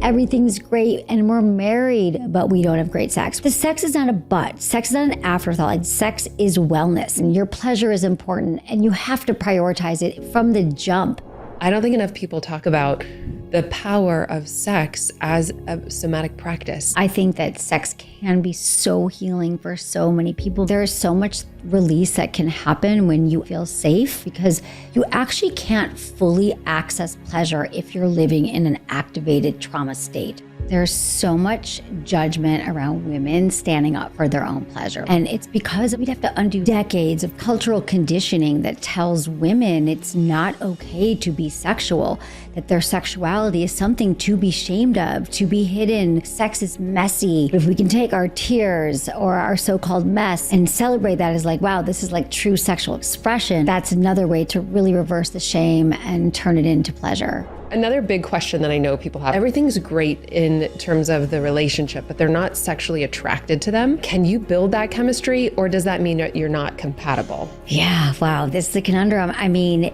everything's great and we're married, but we don't have great sex. The sex is not a but. Sex is not an afterthought. Like, sex is wellness and your pleasure is important and you have to prioritize it from the jump. I don't think enough people talk about the power of sex as a somatic practice. I think that sex can be so healing for so many people. There is so much release that can happen when you feel safe, because you actually can't fully access pleasure if you're living in an activated trauma state. There's so much judgment around women standing up for their own pleasure. And it's because we'd have to undo decades of cultural conditioning that tells women it's not okay to be sexual, that their sexuality is something to be shamed of, to be hidden. Sex is messy. If we can take our tears or our so-called mess and celebrate that as like, wow, this is like true sexual expression, that's another way to really reverse the shame and turn it into pleasure. Another big question that I know people have, everything's great in terms of the relationship, but they're not sexually attracted to them. Can you build that chemistry, or does that mean that you're not compatible? Yeah, wow, this is a conundrum. I mean,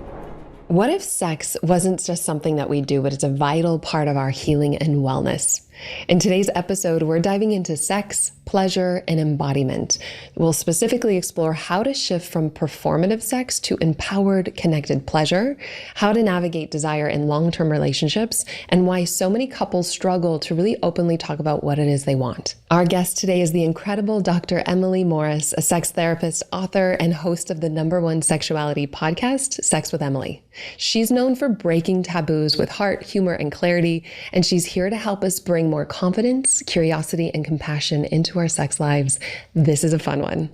what if sex wasn't just something that we do, but it's a vital part of our healing and wellness? In today's episode, we're diving into sex, pleasure, and embodiment. We'll specifically explore how to shift from performative sex to empowered, connected pleasure, how to navigate desire in long-term relationships, and why so many couples struggle to really openly talk about what it is they want. Our guest today is the incredible Dr. Emily Morse, a sex therapist, author, and host of the #1 sexuality podcast, Sex with Emily. She's known for breaking taboos with heart, humor, and clarity, and she's here to help us bring more confidence, curiosity, and compassion into our sex lives. This is a fun one.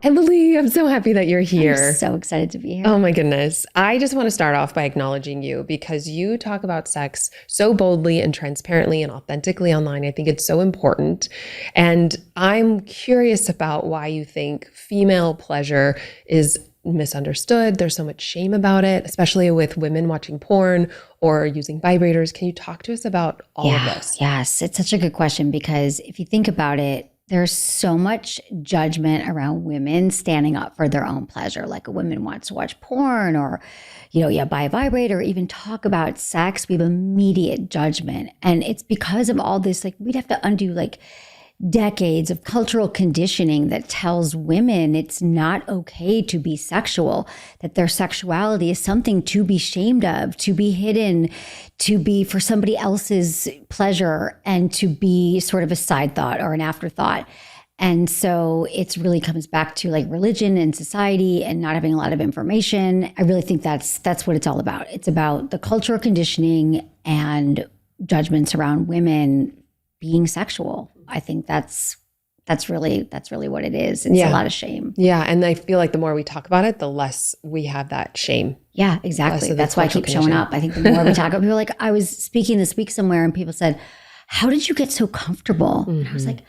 Emily, I'm so happy that you're here. I'm so excited to be here. Oh my goodness. I just want to start off by acknowledging you, because you talk about sex so boldly and transparently and authentically online. I think it's so important. And I'm curious about why you think female pleasure is misunderstood. There's so much shame about it, especially with women watching porn or using vibrators. Can you talk to us about all of this? Yes, it's such a good question, because if you think about it, there's so much judgment around women standing up for their own pleasure. Like, a woman wants to watch porn or, buy a vibrator or even talk about sex. We have immediate judgment. And it's because of all this, like, we'd have to undo decades of cultural conditioning that tells women it's not okay to be sexual, that their sexuality is something to be shamed of, to be hidden, to be for somebody else's pleasure, and to be sort of a side thought or an afterthought. And so it really comes back to like religion and society and not having a lot of information. I really think that's what it's all about. It's about the cultural conditioning and judgments around women being sexual. I think that's really what it is. It's a lot of shame. Yeah. And I feel like the more we talk about it, the less we have that shame. Yeah, exactly. That's why I keep showing up. I think the more we talk about people, like, I was speaking this week somewhere and people said, how did you get so comfortable? Mm-hmm. And I was like,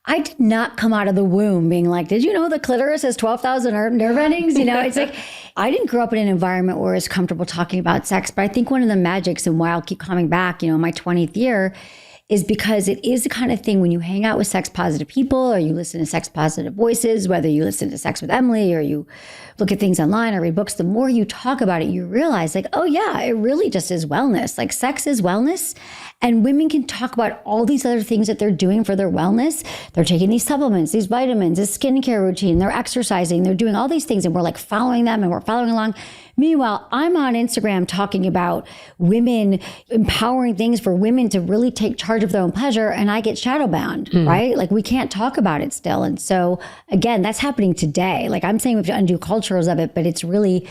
I did not come out of the womb being like, did you know the clitoris has 12,000 nerve endings? It's like, I didn't grow up in an environment where I was comfortable talking about sex. But I think one of the magics, and why I'll keep coming back, in my 20th year, is because it is the kind of thing when you hang out with sex positive people, or you listen to sex positive voices, whether you listen to Sex with Emily or you look at things online or read books, the more you talk about it, you realize like, oh yeah, it really just is wellness. Like, sex is wellness. And women can talk about all these other things that they're doing for their wellness. They're taking these supplements, these vitamins, this skincare routine, they're exercising, they're doing all these things, and we're like following them and we're following along. Meanwhile, I'm on Instagram talking about women, empowering things for women to really take charge of their own pleasure, and I get shadow banned, right? Like, we can't talk about it still. And so again, that's happening today. Like, I'm saying we have to undo cultures of it, but it's really,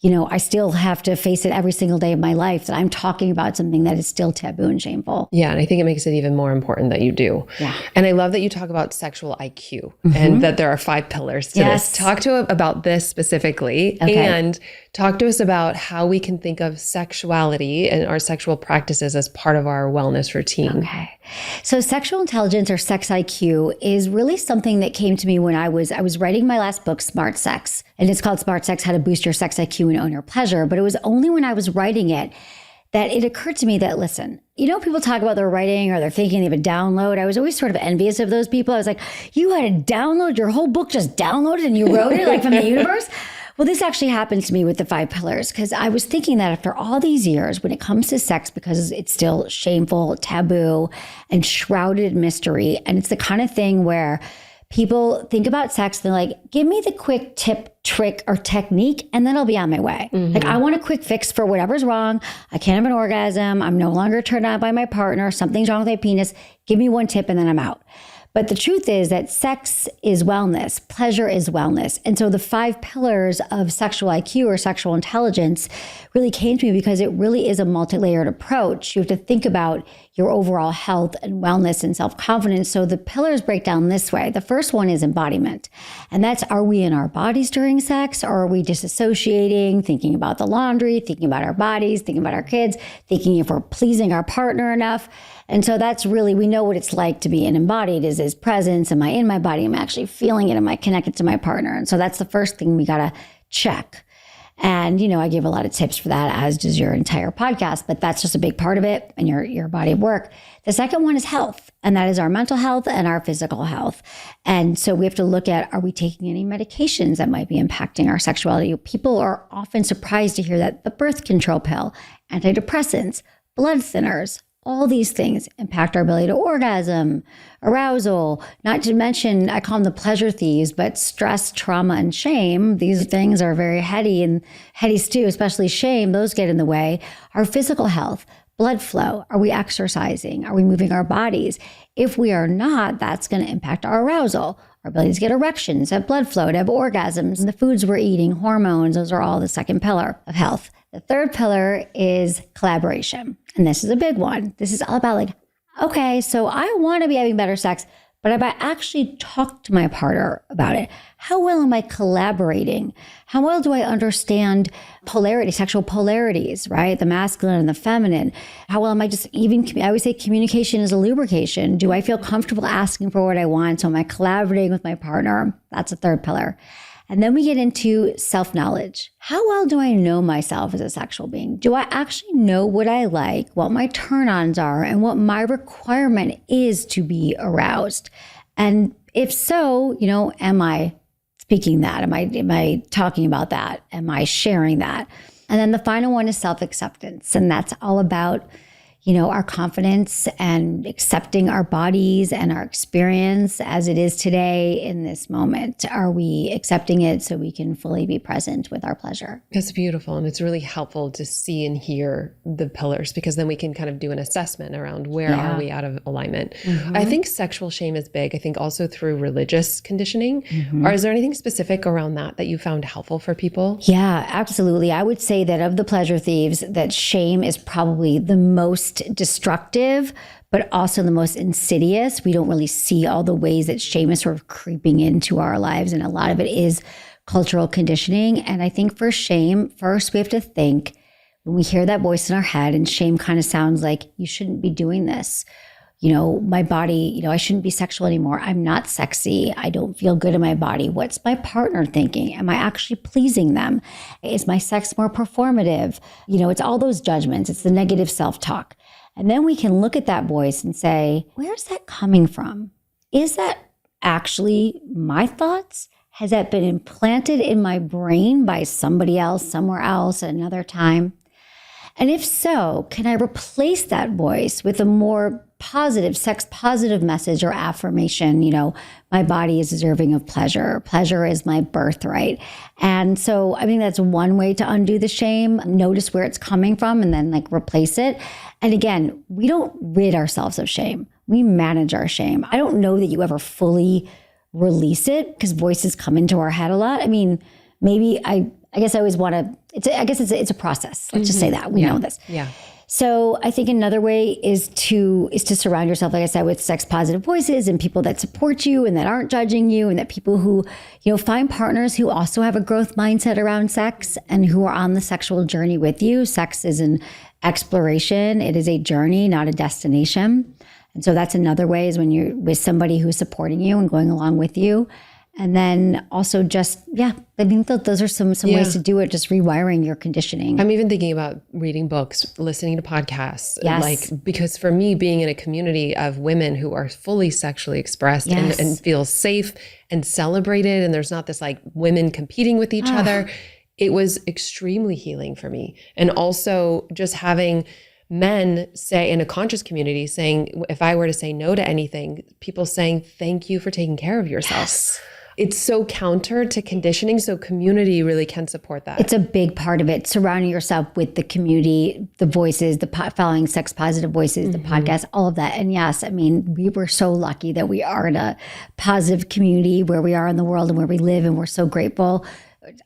I still have to face it every single day of my life that I'm talking about something that is still taboo and shameful. Yeah. And I think it makes it even more important that you do. Yeah. And I love that you talk about sexual IQ and that there are 5 pillars to this. Talk to us about this specifically, and talk to us about how we can think of sexuality and our sexual practices as part of our wellness routine. Okay. So sexual intelligence, or sex IQ, is really something that came to me when I was writing my last book, Smart Sex. And it's called Smart Sex: How to Boost Your Sex IQ and Own Your Pleasure. But it was only when I was writing it that it occurred to me that, listen, people talk about their writing or they're thinking they have a download. I was always sort of envious of those people. I was like, you had a download, your whole book just downloaded and you wrote it like from the universe? Well, this actually happened to me with the 5 pillars because I was thinking that after all these years, when it comes to sex, because it's still shameful, taboo, and shrouded in mystery, and it's the kind of thing where people think about sex, they're like, give me the quick tip, trick, or technique, and then I'll be on my way. Like, I want a quick fix for whatever's wrong. I can't have an orgasm. I'm no longer turned on by my partner. Something's wrong with my penis. Give me one tip, and then I'm out. But the truth is that sex is wellness, pleasure is wellness. And so the 5 pillars of sexual IQ or sexual intelligence really came to me because it really is a multi-layered approach. You have to think about your overall health and wellness and self-confidence. So the pillars break down this way. The first one is embodiment. And that's, are we in our bodies during sex, or are we disassociating, thinking about the laundry, thinking about our bodies, thinking about our kids, thinking if we're pleasing our partner enough? And so that's really, we know what it's like to be an embodied is presence. Am I in my body? Am I actually feeling it? Am I connected to my partner? And so that's the first thing we got to check. And, I give a lot of tips for that, as does your entire podcast, but that's just a big part of it and your body of work. The second one is health, and that is our mental health and our physical health. And so we have to look at, are we taking any medications that might be impacting our sexuality? People are often surprised to hear that the birth control pill, antidepressants, blood thinners, all these things impact our ability to orgasm, arousal, not to mention, I call them the pleasure thieves, but stress, trauma, and shame. These things are very heady stew, especially shame. Those get in the way. Our physical health, blood flow. Are we exercising? Are we moving our bodies? If we are not, that's going to impact our arousal, our ability to get erections, have blood flow, to have orgasms, and the foods we're eating, hormones. Those are all the second pillar of health. The third pillar is collaboration. And this is a big one. This is all about like, okay, so I want to be having better sex, but if I actually talk to my partner about it, how well am I collaborating? How well do I understand polarity, sexual polarities, right? The masculine and the feminine. How well am I I always say communication is a lubrication. Do I feel comfortable asking for what I want? So am I collaborating with my partner? That's a third pillar. And then we get into self-knowledge. How well do I know myself as a sexual being? Do I actually know what I like, what my turn-ons are, and what my requirement is to be aroused? And if so, am I speaking that? Am I talking about that? Am I sharing that? And then the final one is self-acceptance. And that's all about our confidence and accepting our bodies and our experience as it is today in this moment. Are we accepting it so we can fully be present with our pleasure? It's beautiful. And it's really helpful to see and hear the pillars, because then we can kind of do an assessment around where are we out of alignment. I think sexual shame is big. I think also through religious conditioning. Or is there anything specific around that you found helpful for people? Yeah, absolutely. I would say that of the pleasure thieves, that shame is probably the most destructive, but also the most insidious. We don't really see all the ways that shame is sort of creeping into our lives. And a lot of it is cultural conditioning. And I think for shame, first we have to think, when we hear that voice in our head, and shame kind of sounds like, you shouldn't be doing this. My body, I shouldn't be sexual anymore. I'm not sexy. I don't feel good in my body. What's my partner thinking? Am I actually pleasing them? Is my sex more performative? It's all those judgments. It's the negative self-talk. And then we can look at that voice and say, where's that coming from? Is that actually my thoughts? Has that been implanted in my brain by somebody else, somewhere else, at another time? And if so, can I replace that voice with a more positive, sex positive message or affirmation? My body is deserving of pleasure. Pleasure is my birthright. And so I think that's one way to undo the shame. Notice where it's coming from and then replace it. And again, we don't rid ourselves of shame. We manage our shame. I don't know that you ever fully release it, because voices come into our head a lot. I mean, maybe I guess I always want to, it's a process. Let's just say that we know this. Yeah. So I think another way is to surround yourself, like I said, with sex positive voices and people that support you and that aren't judging you, and that people who, find partners who also have a growth mindset around sex and who are on the sexual journey with you. Sex is an exploration. It is a journey, not a destination. And so that's another way, is when you're with somebody who's supporting you and going along with you. And then also just, I think those are some ways to do it, just rewiring your conditioning. I'm even thinking about reading books, listening to podcasts, Yes. because for me, being in a community of women who are fully sexually expressed and feel safe and celebrated, and there's not this like women competing with each other, it was extremely healing for me. And also just having men say in a conscious community saying, if I were to say no to anything, people saying, thank you for taking care of yourself. Yes. It's so counter to conditioning. So community really can support that. It's a big part of it. Surrounding yourself with the community, the voices, following sex positive voices, the podcast, all of that. And yes, I mean, we were so lucky that we are in a positive community where we are in the world and where we live. And we're so grateful.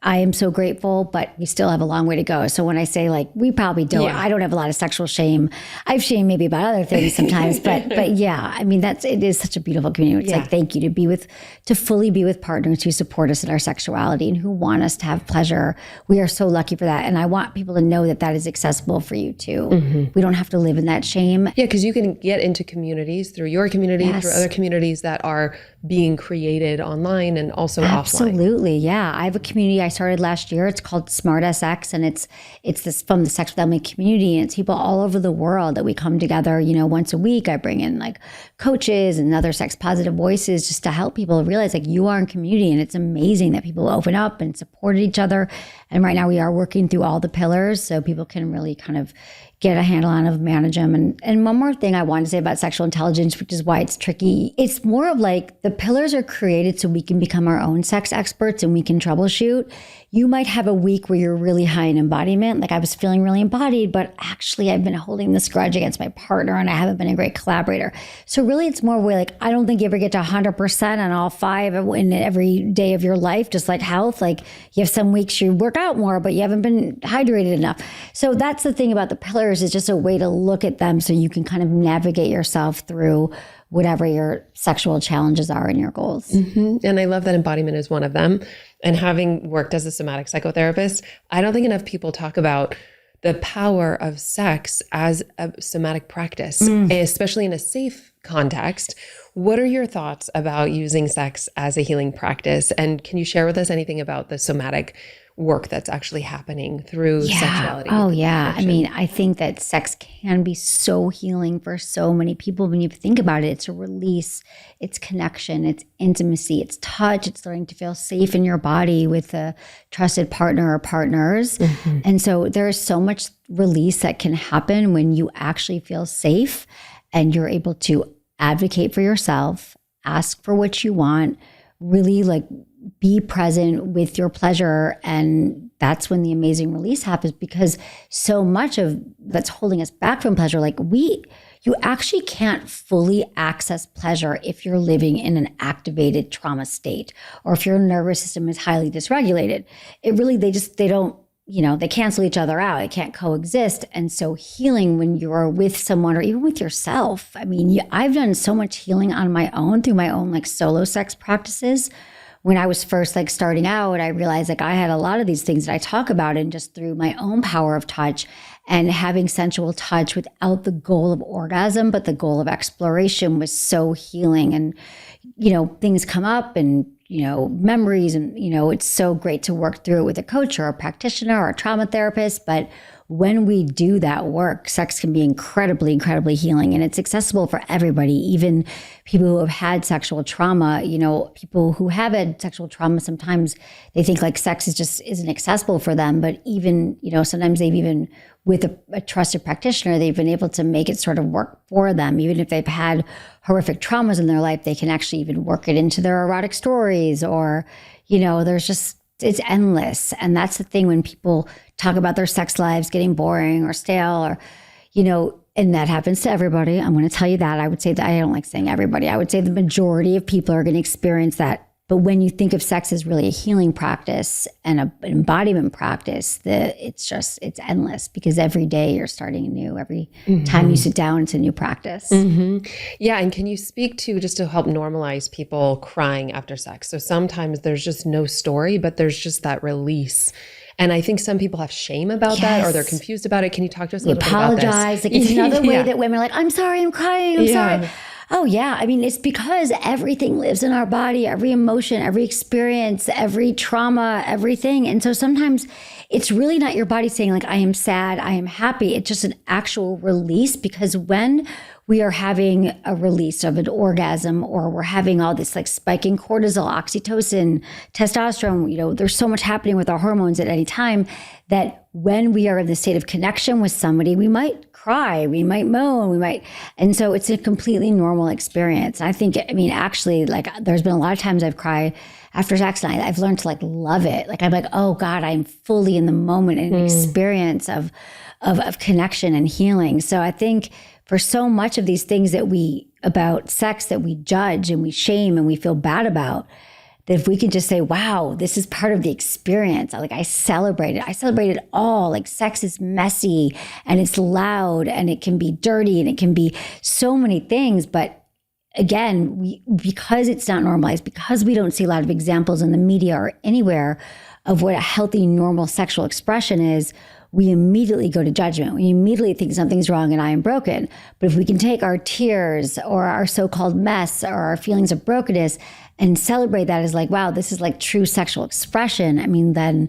I am so grateful, but we still have a long way to go. So when I say like, we probably don't, I don't have a lot of sexual shame. I have shame maybe about other things sometimes, but yeah, I mean, it is such a beautiful community. It's like, thank you to fully be with partners who support us in our sexuality and who want us to have pleasure. We are so lucky for that. And I want people to know that that is accessible for you too. We don't have to live in that shame. Yeah, because you can get into communities through your community, through other communities that are being created online and also offline. Absolutely, yeah. I have a community I started last year. It's called Smart SX, and it's this from the Sex Without Me community, and it's people all over the world that we come together. You know, once a week, I bring in like coaches and other sex positive voices just to help people realize like you are in community, and it's amazing that people open up and support each other. And right now, we are working through all the pillars so people can really kind of get a handle on them, manage them. And one more thing I wanted to say about sexual intelligence, which is why it's tricky. It's more of like the pillars are created so we can become our own sex experts and we can troubleshoot. You might have a week where you're really high in embodiment. Like I was feeling really embodied, but actually I've been holding this grudge against my partner and I haven't been a great collaborator. So really it's more way like, I don't think you ever get to 100% on all five in every day of your life, just like health. Like you have some weeks you work out more, but you haven't been hydrated enough. So that's the thing about the pillars, is just a way to look at them so you can kind of navigate yourself through whatever your sexual challenges are and your goals. And I love that embodiment is one of them. And having worked as a somatic psychotherapist, I don't think enough people talk about the power of sex as a somatic practice, especially in a safe context. What are your thoughts about using sex as a healing practice? And can you share with us anything about the somatic work that's actually happening through sexuality? Oh, yeah. I mean, I think that sex can be so healing for so many people. When you think about it, it's a release, it's connection, it's intimacy, it's touch, it's learning to feel safe in your body with a trusted partner or partners. And so there is so much release that can happen when you actually feel safe and you're able to advocate for yourself, ask for what you want, really like be present with your pleasure. And that's when the amazing release happens, because so much of that's holding us back from pleasure, like you actually can't fully access pleasure if you're living in an activated trauma state, or if your nervous system is highly dysregulated. It really, they don't, they cancel each other out. It can't coexist. And so healing when you're with someone or even with yourself, I mean, I've done so much healing on my own through my own like solo sex practices. When I was first like starting out, I realized like I had a lot of these things that I talk about, and just through my own power of touch and having sensual touch without the goal of orgasm, but the goal of exploration was so healing. And, things come up and, memories, and, it's so great to work through it with a coach or a practitioner or a trauma therapist. But when we do that work, sex can be incredibly, incredibly healing, and it's accessible for everybody, even people who have had sexual trauma. People who have had sexual trauma, sometimes they think like sex isn't accessible for them. But even, sometimes they've even, with a trusted practitioner, they've been able to make it sort of work for them. Even if they've had horrific traumas in their life, they can actually even work it into their erotic stories, or, it's endless. And that's the thing when people talk about their sex lives getting boring or stale, or, and that happens to everybody. I'm going to tell you that. I would say that I don't like saying everybody. I would say the majority of people are going to experience that. But when you think of sex as really a healing practice and an embodiment practice, it's endless, because every day you're starting anew. Every time you sit down, it's a new practice. Yeah. And can you speak to, just to help normalize people crying after sex? So sometimes there's just no story, but there's just that release. And I think some people have shame about that, or they're confused about it. Can you talk to us a little bit about this? Apologize. Like it's another way that women are like, I'm sorry, I'm crying, I'm sorry. Oh, yeah. I mean, it's because everything lives in our body, every emotion, every experience, every trauma, everything. And so sometimes it's really not your body saying like, I am sad, I am happy. It's just an actual release, because when we are having a release of an orgasm, or we're having all this like spiking cortisol, oxytocin, testosterone, there's so much happening with our hormones at any time that when we are in the state of connection with somebody, we might cry, we might moan, and so it's a completely normal experience. Actually, like there's been a lot of times I've cried after sex, and I've learned to like love it. Like I'm like, oh God, I'm fully in the moment and experience of connection and healing. So I think for so much of these things about sex that we judge and we shame and we feel bad about, that if we can just say, wow, this is part of the experience. Like I celebrate it. I celebrate it all. Like sex is messy and it's loud and it can be dirty and it can be so many things. But again, because it's not normalized, because we don't see a lot of examples in the media or anywhere of what a healthy, normal sexual expression is, we immediately go to judgment. We immediately think something's wrong and I am broken. But if we can take our tears or our so-called mess or our feelings of brokenness and celebrate that as like, wow, this is like true sexual expression, then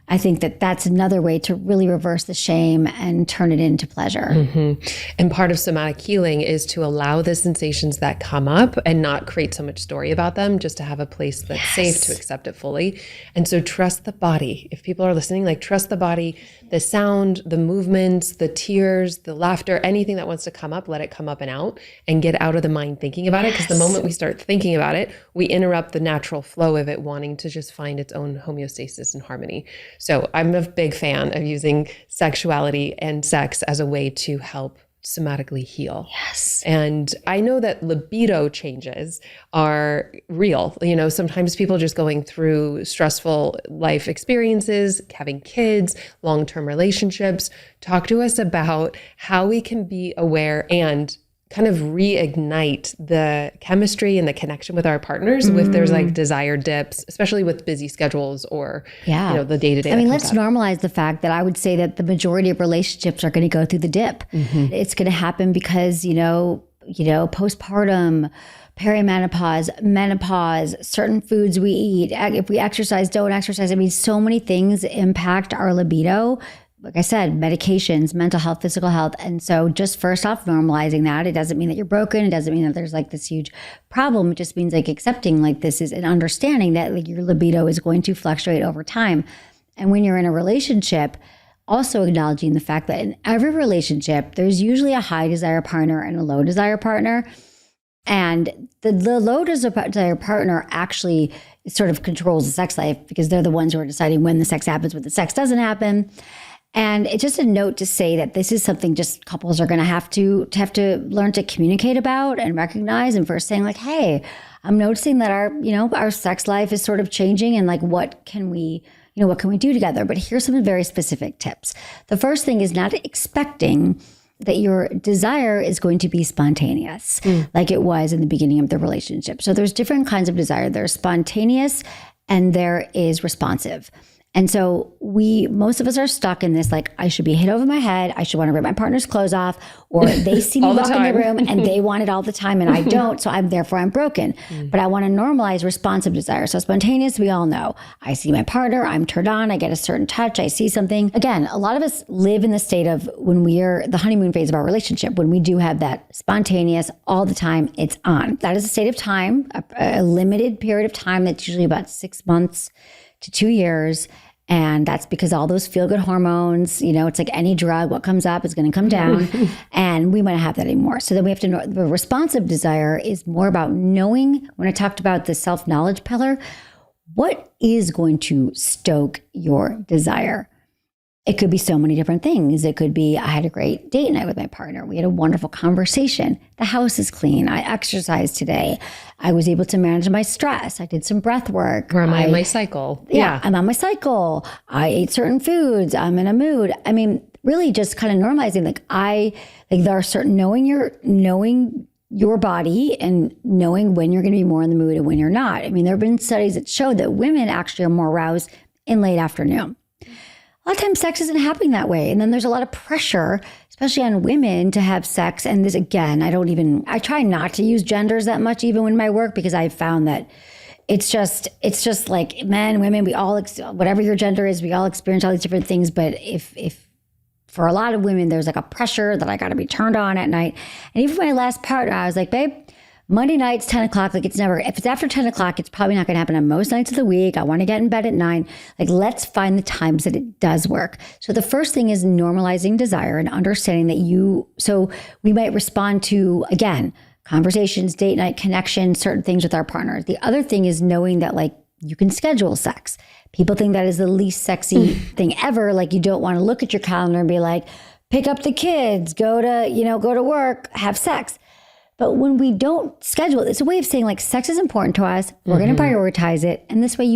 I think that that's another way to really reverse the shame and turn it into pleasure. Mm-hmm. And part of somatic healing is to allow the sensations that come up and not create so much story about them, just to have a place that's safe to accept it fully. And so trust the body. If people are listening, like trust the body, the sound, the movements, the tears, the laughter, anything that wants to come up, let it come up and out, and get out of the mind thinking about it. Because the moment we start thinking about it, we interrupt the natural flow of it wanting to just find its own homeostasis and harmony. So I'm a big fan of using sexuality and sex as a way to help somatically heal. Yes. And I know that libido changes are real. Sometimes people just going through stressful life experiences, having kids, long-term relationships. Talk to us about how we can be aware and kind of reignite the chemistry and the connection with our partners if there's like desire dips, especially with busy schedules or, the day-to-day. Let's normalize the fact that I would say that the majority of relationships are going to go through the dip. Mm-hmm. It's going to happen because, postpartum, perimenopause, menopause, certain foods we eat, if we exercise, don't exercise. So many things impact our libido. Like I said, medications, mental health, physical health. And so just first off, normalizing that. It doesn't mean that you're broken. It doesn't mean that there's like this huge problem. It just means like accepting like this is an understanding that like your libido is going to fluctuate over time. And when you're in a relationship, also acknowledging the fact that in every relationship, there's usually a high desire partner and a low desire partner. And the low desire partner actually sort of controls the sex life because they're the ones who are deciding when the sex happens, when the sex doesn't happen. And it's just a note to say that this is something just couples are going to have to learn to communicate about and recognize. And first saying like, hey, I'm noticing that our sex life is sort of changing, and like, what can we do together? But here's some very specific tips. The first thing is not expecting that your desire is going to be spontaneous like it was in the beginning of the relationship. So there's different kinds of desire. There's spontaneous and there is responsive. And so most of us are stuck in this, like, I should be hit over my head. I should want to rip my partner's clothes off, or they see me walk in the room and they want it all the time and I don't. So I'm broken. But I want to normalize responsive desire. So spontaneous, we all know. I see my partner, I'm turned on, I get a certain touch, I see something. Again, a lot of us live in the state of when we're the honeymoon phase of our relationship, when we do have that spontaneous all the time, it's on. That is a state of time, a limited period of time that's usually about 6 months to 2 years. And that's because all those feel-good hormones, it's like any drug, what comes up is going to come down. And we might not have that anymore. So then we have to know the responsive desire is more about knowing, when I talked about the self-knowledge pillar, what is going to stoke your desire? It could be so many different things. It could be, I had a great date night with my partner. We had a wonderful conversation. The house is clean. I exercised today. I was able to manage my stress. I did some breath work. Or am I on my cycle? Yeah, I'm on my cycle. I ate certain foods. I'm in a mood. Really just kind of normalizing, there are certain knowing your body and knowing when you're going to be more in the mood and when you're not. There have been studies that show that women actually are more aroused in late afternoon. A lot of times sex isn't happening that way. And then there's a lot of pressure, especially on women, to have sex. And this, again, I try not to use genders that much, even in my work, because I found that it's just like men, women, we all, whatever your gender is, we all experience all these different things. But if for a lot of women, there's like a pressure that I got to be turned on at night. And even my last partner, I was like, babe, Monday nights, 10 o'clock, like if it's after 10 o'clock, it's probably not going to happen on most nights of the week. I want to get in bed at 9. Like, let's find the times that it does work. So the first thing is normalizing desire and understanding that so we might respond to, again, conversations, date night, connection, certain things with our partner. The other thing is knowing that like you can schedule sex. People think that is the least sexy thing ever. Like, you don't want to look at your calendar and be like, pick up the kids, go to work, have sex. But when we don't schedule it, it's a way of saying like, sex is important to us. We're going to prioritize it. And this way,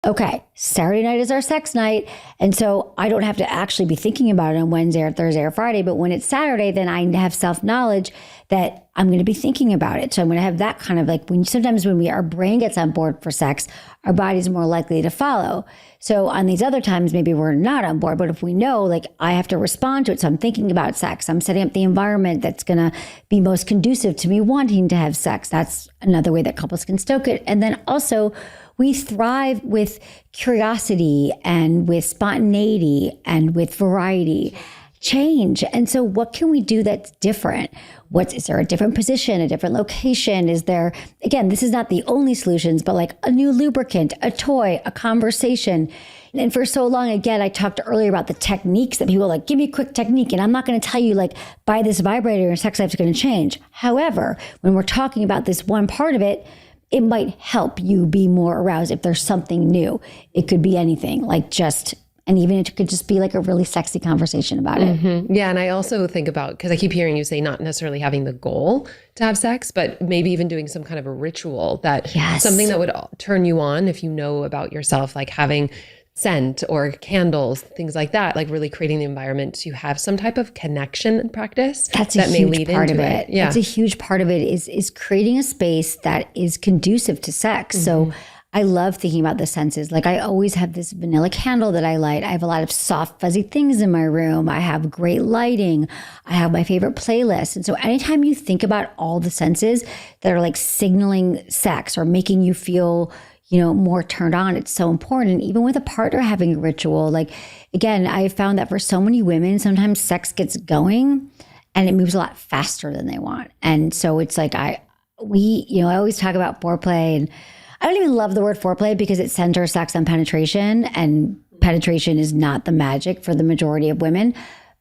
okay, Saturday night is our sex night. And so I don't have to actually be thinking about it on Wednesday or Thursday or Friday. But when it's Saturday, then I have self-knowledge that I'm going to be thinking about it. So I'm going to have that kind of like, sometimes when our brain gets on board for sex, our body's more likely to follow. So on these other times, maybe we're not on board. But if we know, like, I have to respond to it. So I'm thinking about sex. I'm setting up the environment that's going to be most conducive to me wanting to have sex. That's another way that couples can stoke it. And then also, we thrive with curiosity and with spontaneity and with variety, change. And so what can we do that's different? Is there a different position, a different location? Is there, again, this is not the only solutions, but like a new lubricant, a toy, a conversation. And for so long, again, I talked earlier about the techniques that people like, give me a quick technique. And I'm not going to tell you like, buy this vibrator, your sex life is going to change. However, when we're talking about this one part of it, it might help you be more aroused if there's something new. It could be anything, and even it could just be like a really sexy conversation about it. Yeah. And I also think about, because I keep hearing you say not necessarily having the goal to have sex, but maybe even doing some kind of a ritual something that would turn you on if you know about yourself, like having scent or candles, things like that, like really creating the environment to have some type of connection and practice that may lead part into of it. Yeah. That's a huge part of it is creating a space that is conducive to sex. So I love thinking about the senses. Like, I always have this vanilla candle that I light. I have a lot of soft, fuzzy things in my room. I have great lighting. I have my favorite playlist. And so anytime you think about all the senses that are like signaling sex or making you feel more turned on, it's so important. Even with a partner having a ritual, like, again, I found that for so many women, sometimes sex gets going and it moves a lot faster than they want. And so it's like, I always talk about foreplay, and I don't even love the word foreplay because it centers sex on penetration, and penetration is not the magic for the majority of women.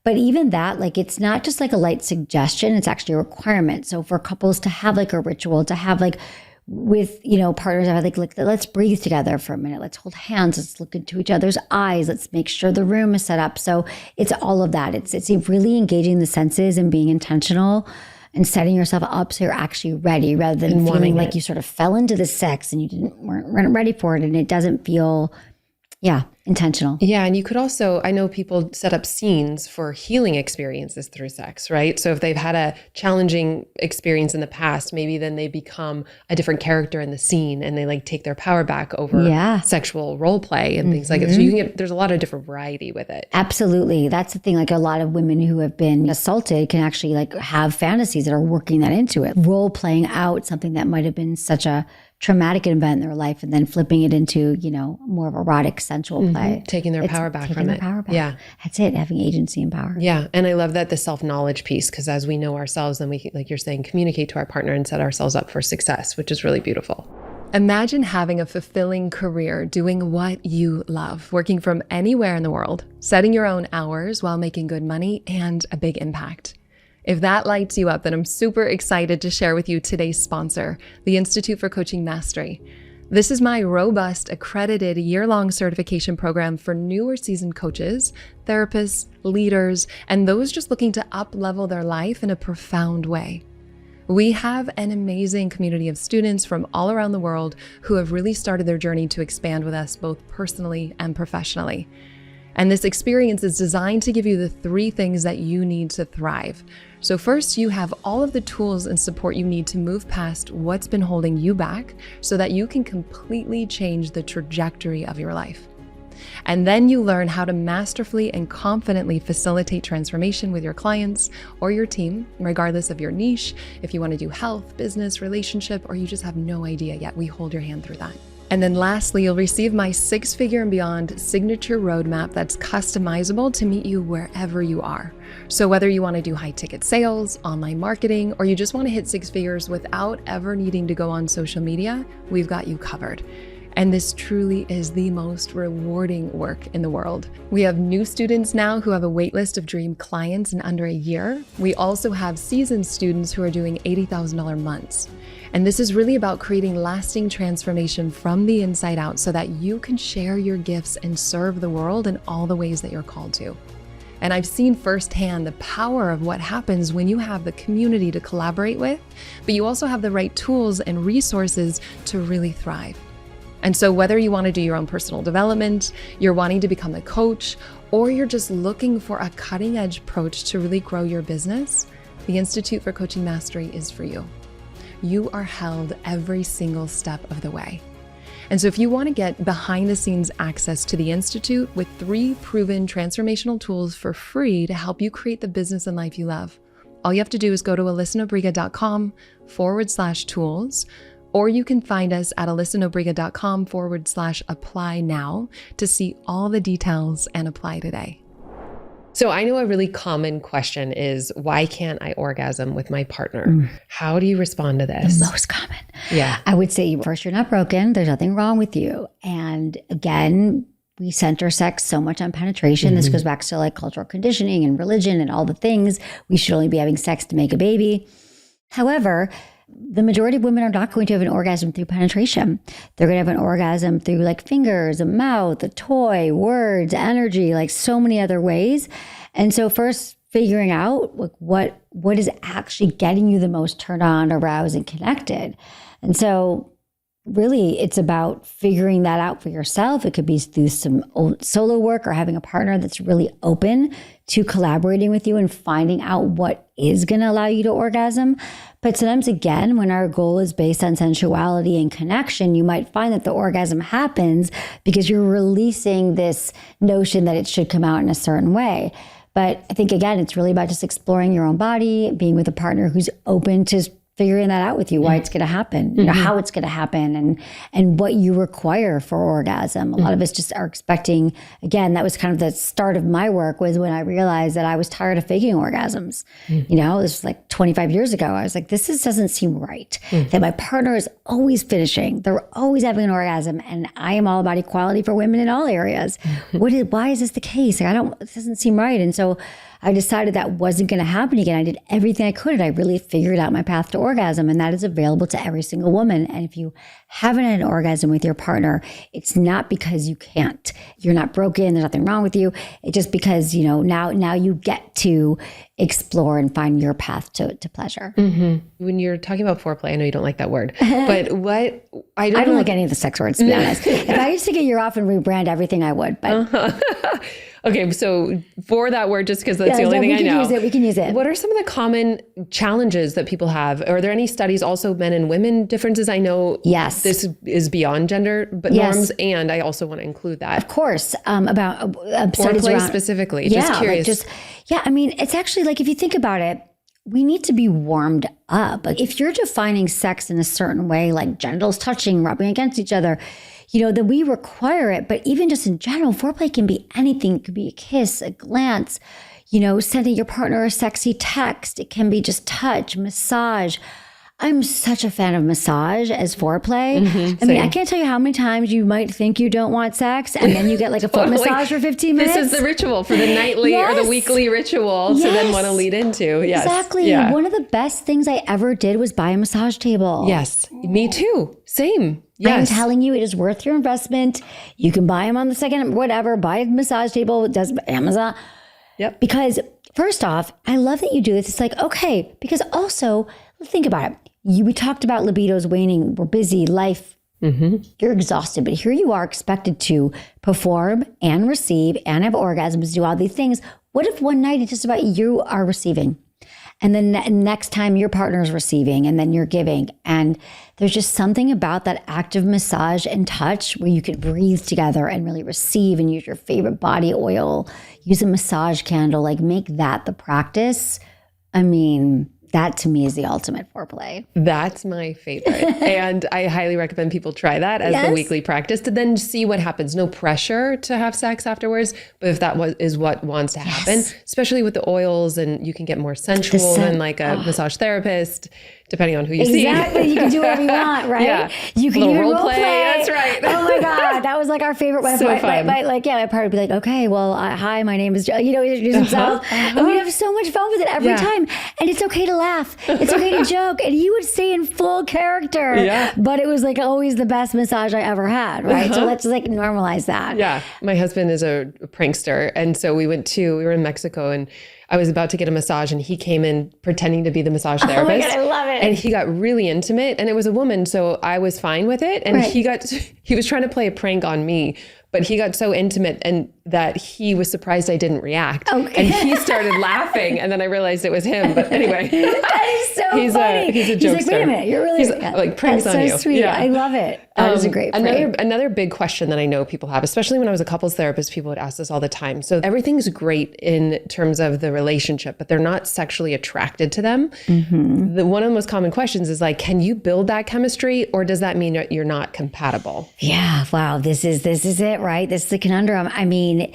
But even that, like, it's not just like a light suggestion, it's actually a requirement. So for couples to have like a ritual, to have like, with, partners, I like, let's breathe together for a minute. Let's hold hands. Let's look into each other's eyes. Let's make sure the room is set up. So it's all of that. It's really engaging the senses and being intentional and setting yourself up so you're actually ready, rather than feeling like you sort of fell into the sex and you weren't ready for it. And it doesn't feel, intentional. Yeah. And you could also, I know people set up scenes for healing experiences through sex, right? So if they've had a challenging experience in the past, maybe then they become a different character in the scene and they like take their power back over sexual role play and things like that. So you can there's a lot of different variety with it. Absolutely. That's the thing. Like, a lot of women who have been assaulted can actually like have fantasies that are working that into it. Role playing out something that might have been such a traumatic event in their life and then flipping it into, more of erotic, sensual play. Taking their power back from it. Yeah. That's it. Having agency and power. Yeah. And I love that the self-knowledge piece, because as we know ourselves, then we, like you're saying, communicate to our partner and set ourselves up for success, which is really beautiful. Imagine having a fulfilling career doing what you love, working from anywhere in the world, setting your own hours while making good money and a big impact. If that lights you up, then I'm super excited to share with you today's sponsor, the Institute for Coaching Mastery. This is my robust, accredited year-long certification program for newer seasoned coaches, therapists, leaders, and those just looking to up-level their life in a profound way. We have an amazing community of students from all around the world who have really started their journey to expand with us both personally and professionally. And this experience is designed to give you the 3 things that you need to thrive. So first, you have all of the tools and support you need to move past what's been holding you back so that you can completely change the trajectory of your life. And then you learn how to masterfully and confidently facilitate transformation with your clients or your team, regardless of your niche. If you want to do health, business, relationship, or you just have no idea yet, we hold your hand through that. And then lastly, you'll receive my 6-figure and beyond signature roadmap that's customizable to meet you wherever you are. So whether you want to do high ticket sales, online marketing, or you just want to hit 6 figures without ever needing to go on social media, we've got you covered. And this truly is the most rewarding work in the world. We have new students now who have a wait list of dream clients in under a year. We also have seasoned students who are doing $80,000 months. And this is really about creating lasting transformation from the inside out so that you can share your gifts and serve the world in all the ways that you're called to. And I've seen firsthand the power of what happens when you have the community to collaborate with, but you also have the right tools and resources to really thrive. And so whether you want to do your own personal development, you're wanting to become a coach, or you're just looking for a cutting edge approach to really grow your business, the Institute for Coaching Mastery is for you. You are held every single step of the way. And so if you want to get behind the scenes access to the Institute with 3 proven transformational tools for free to help you create the business and life you love, all you have to do is go to alyssanobriga.com/tools, or you can find us at alyssanobriga.com/apply now to see all the details and apply today. So I know a really common question is, why can't I orgasm with my partner? How do you respond to this? The most common. Yeah. I would say, first, you're not broken. There's nothing wrong with you. And again, we center sex so much on penetration. This goes back to like cultural conditioning and religion and all the things. We should only be having sex to make a baby. However, the majority of women are not going to have an orgasm through penetration. They're going to have an orgasm through like fingers, a mouth, a toy, words, energy, like so many other ways. And so first figuring out like what is actually getting you the most turned on, aroused, and connected. And so really it's about figuring that out for yourself. It could be through some solo work or having a partner that's really open to collaborating with you and finding out what is going to allow you to orgasm. But sometimes, again, when our goal is based on sensuality and connection, you might find that the orgasm happens because you're releasing this notion that it should come out in a certain way. But I think, again, it's really about just exploring your own body, being with a partner who's open to figuring that out with you, why it's going to happen, you know, how it's going to happen, and what you require for orgasm. A lot of us just are expecting, again, that was kind of the start of my work, was when I realized that I was tired of faking orgasms. You know, this was like 25 years ago. I was like, doesn't seem right. That my partner is always finishing. They're always having an orgasm. And I am all about equality for women in all areas. Why is this the case? Like, it doesn't seem right. And so I decided that wasn't going to happen again. I did everything I could, and I really figured out my path to orgasm, and that is available to every single woman. And if you haven't had an orgasm with your partner, it's not because you can't. You're not broken. There's nothing wrong with you. It's just because, you know, now you get to explore and find your path to pleasure. When you're talking about foreplay, I know you don't like that word, but I don't like any of the sex words, to be honest. If I used to get a year off and rebrand everything, I would. But okay, so for that word, just because that's the only thing I know. We can use it. What are some of the common challenges that people have? Are there any studies, also men and women differences? I know this is beyond gender norms, and I also want to include that. Of course, about studies foreplay around, specifically. Just curious. I mean, it's actually like, if you think about it, we need to be warmed up. Like, if you're defining sex in a certain way, like genitals touching, rubbing against each other, you know, then we require it. But even just in general, foreplay can be anything. It could be a kiss, a glance, you know, sending your partner a sexy text. It can be just touch, massage. I'm such a fan of massage as foreplay. I mean, I can't tell you how many times you might think you don't want sex, and then you get like a foot massage for 15 minutes. This is the ritual for the nightly or the weekly ritual to then want to lead into. Yes. Exactly. Yeah. One of the best things I ever did was buy a massage table. Yes. Me too. Same. Yes. I'm telling you, it is worth your investment. You can buy them on the second, whatever, buy a massage table, it does Amazon. Yep. Because first off, I love that you do this. It's like, okay, because also think about it. We talked about libido's waning. We're busy, life. You're exhausted, but here you are expected to perform and receive and have orgasms, do all these things. What if one night it's just about you are receiving And then next time your partner is receiving and then you're giving. And there's just something about that active massage and touch where you could breathe together and really receive and use your favorite body oil, use a massage candle, like make that the practice. I mean, that to me is the ultimate foreplay. That's my favorite. And I highly recommend people try that as the weekly practice to then see what happens. No pressure to have sex afterwards, but if that is what wants to happen, especially with the oils, and you can get more sensual than like a massage therapist, depending on who you see. Exactly. You can do whatever you want, right? Yeah. You can even role play. That's right. Oh my God. That was like our favorite one. So fun. My partner would be like, okay, well, hi, my name is, introduce himself. And we'd have so much fun with it every time. And it's okay to laugh. It's okay to joke. And he would stay in full character. Yeah. But it was like always the best massage I ever had, right? So let's like normalize that. Yeah. My husband is a prankster. And so we were in Mexico, and I was about to get a massage, and he came in pretending to be the massage therapist. Oh my God, I love it. And he got really intimate, and it was a woman, so I was fine with it. And he was trying to play a prank on me, but he got so intimate and that he was surprised I didn't react. Okay. And he started laughing, and then I realized it was him. But anyway. That is so funny. He's a jokester. He's like, wait a minute, you're really... He's like, pranks on you. That's so sweet. Yeah. I love it. That is a great prank. Another big question that I know people have, especially when I was a couples therapist, people would ask this all the time. So everything's great in terms of the relationship, but they're not sexually attracted to them. Mm-hmm. One of the most common questions is like, can you build that chemistry, or does that mean that you're not compatible? Yeah. Wow. This is it, right? This is the conundrum. I mean,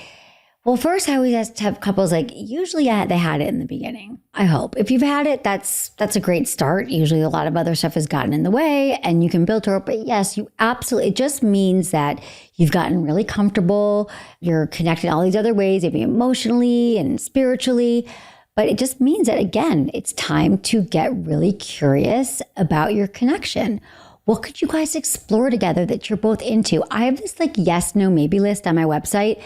well, first I always have to have couples like, usually they had it in the beginning. I hope. If you've had it, that's a great start. Usually a lot of other stuff has gotten in the way and you can build to it. But yes, you absolutely, it just means that you've gotten really comfortable. You're connected in all these other ways, maybe emotionally and spiritually. But it just means that, again, it's time to get really curious about your connection. What could you guys explore together that you're both into? I have this like yes, no, maybe list on my website.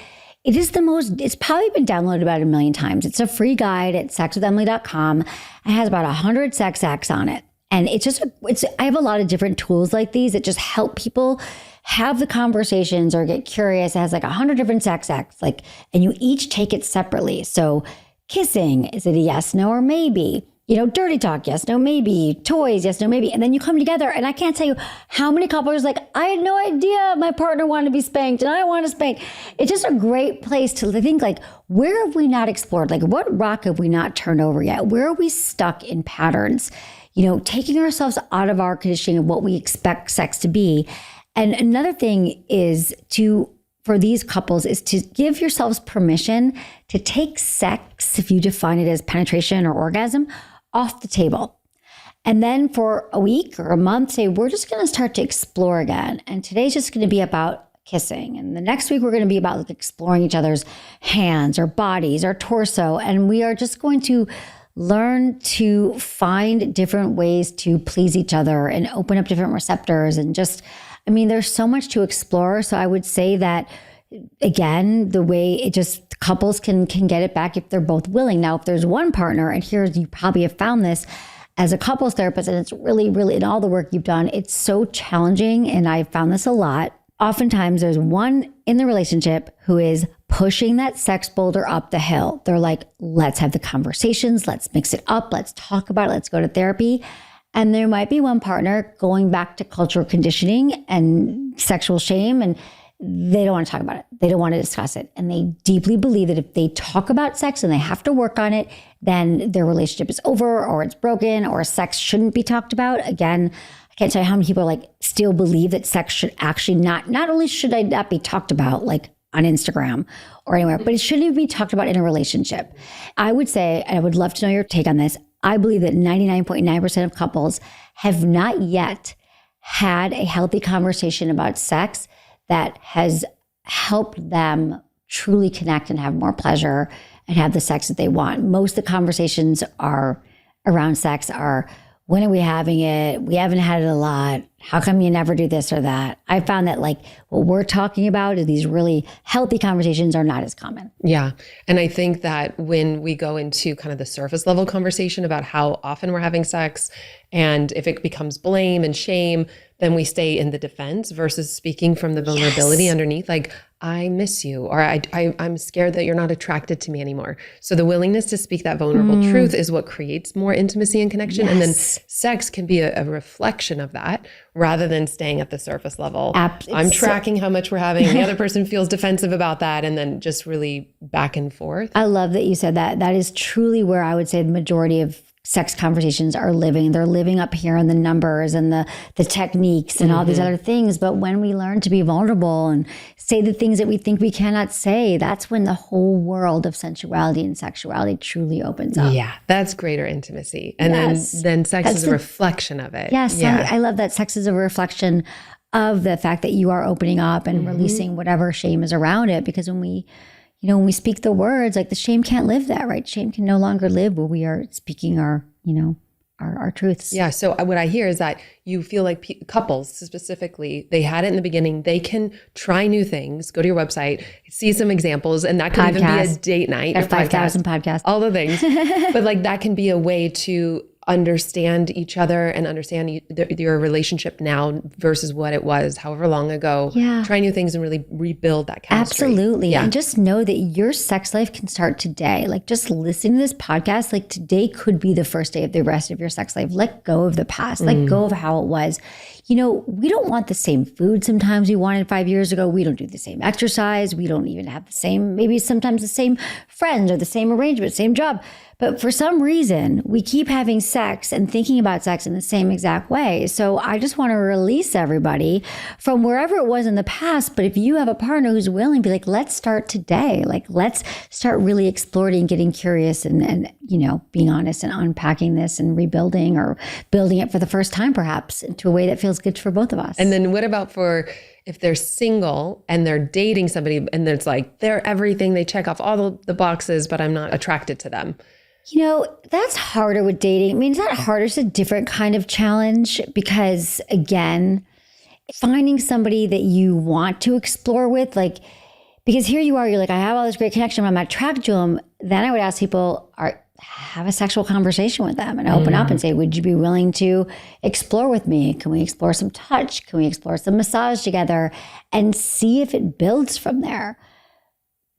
It's probably been downloaded about 1 million times. It's a free guide at sexwithemily.com. It has about 100 sex acts on it. And I have a lot of different tools like these that just help people have the conversations or get curious. It has like 100 different sex acts, and you each take it separately. So kissing, is it a yes, no, or maybe? Dirty talk, yes, no, maybe. Toys, yes, no, maybe. And then you come together, and I can't tell you how many couples are like, I had no idea my partner wanted to be spanked, and I want to spank. It's just a great place to think, like, where have we not explored? Like, what rock have we not turned over yet? Where are we stuck in patterns? Taking ourselves out of our conditioning of what we expect sex to be. And another thing is for these couples is to give yourselves permission to take sex, if you define it as penetration or orgasm, off the table. And then for a week or a month, say, we're just going to start to explore again. And today's just going to be about kissing. And the next week, we're going to be about exploring each other's hands or bodies or torso. And we are just going to learn to find different ways to please each other and open up different receptors. And there's so much to explore. So I would say that, again, the way couples can get it back if they're both willing. Now, if there's one partner, and you probably have found this as a couples therapist, and it's really, really, in all the work you've done, it's so challenging. And I've found this a lot. Oftentimes there's one in the relationship who is pushing that sex boulder up the hill. They're like, let's have the conversations. Let's mix it up. Let's talk about it. Let's go to therapy. And there might be one partner going back to cultural conditioning and sexual shame, and they don't want to talk about it. They don't want to discuss it. And they deeply believe that if they talk about sex and they have to work on it, then their relationship is over, or it's broken, or sex shouldn't be talked about. Again, I can't tell you how many people still believe that sex should actually not only should I not be talked about on Instagram or anywhere, but it shouldn't be talked about in a relationship. I would say, and I would love to know your take on this, I believe that 99.9% of couples have not yet had a healthy conversation about sex that has helped them truly connect and have more pleasure and have the sex that they want. Most of the conversations around sex are, when are we having it? We haven't had it a lot. How come you never do this or that? I found that like what we're talking about is these really healthy conversations are not as common. Yeah. And I think that when we go into kind of the surface level conversation about how often we're having sex, and if it becomes blame and shame, then we stay in the defense versus speaking from the vulnerability underneath. Like, I miss you, or I'm scared that you're not attracted to me anymore. So the willingness to speak that vulnerable truth is what creates more intimacy and connection. And then sex can be a reflection of that rather than staying at the surface level. I'm tracking how much we're having. The other person feels defensive about that. And then just really back and forth. I love that you said that. That is truly where I would say the majority of sex conversations are living. They're living up here in the numbers and the techniques and all these other things. But when we learn to be vulnerable and say the things that we think we cannot say, that's when the whole world of sensuality and sexuality truly opens up. Yeah, that's greater intimacy. And then sex is a reflection of it. Yes, yeah. I love that sex is a reflection of the fact that you are opening up and releasing whatever shame is around it. Because when we speak the words, like the shame can't live that, right? Shame can no longer live where we are speaking our truths. Yeah. So what I hear is that you feel like couples specifically, they had it in the beginning. They can try new things, go to your website, see some examples, and that could even be a date night. 5,000 podcasts. All the things. But like that can be a way to understand each other and understand your relationship now versus what it was however long ago. Yeah. Try new things and really rebuild that chemistry. Absolutely. Yeah. And just know that your sex life can start today. Like just listening to this podcast, like today could be the first day of the rest of your sex life. Let go of the past. Let go of how it was. We don't want the same food sometimes we wanted 5 years ago. We don't do the same exercise. We don't even have the same, maybe sometimes the same friends or the same arrangement, same job. But for some reason, we keep having sex and thinking about sex in the same exact way. So I just want to release everybody from wherever it was in the past. But if you have a partner who's willing, be like, let's start today. Like, let's start really exploring, getting curious and being honest and unpacking this and rebuilding or building it for the first time, perhaps, into a way that feels good for both of us. And then what about for if they're single and they're dating somebody and it's like, they're everything, they check off all the boxes, but I'm not attracted to them? That's harder with dating. I mean, it's not harder. It's a different kind of challenge because, again, finding somebody that you want to explore with, because here you are, you're like, I have all this great connection, but I'm not attracted to them. Then I would ask people, have a sexual conversation with them and open up and say, would you be willing to explore with me? Can we explore some touch? Can we explore some massage together and see if it builds from there?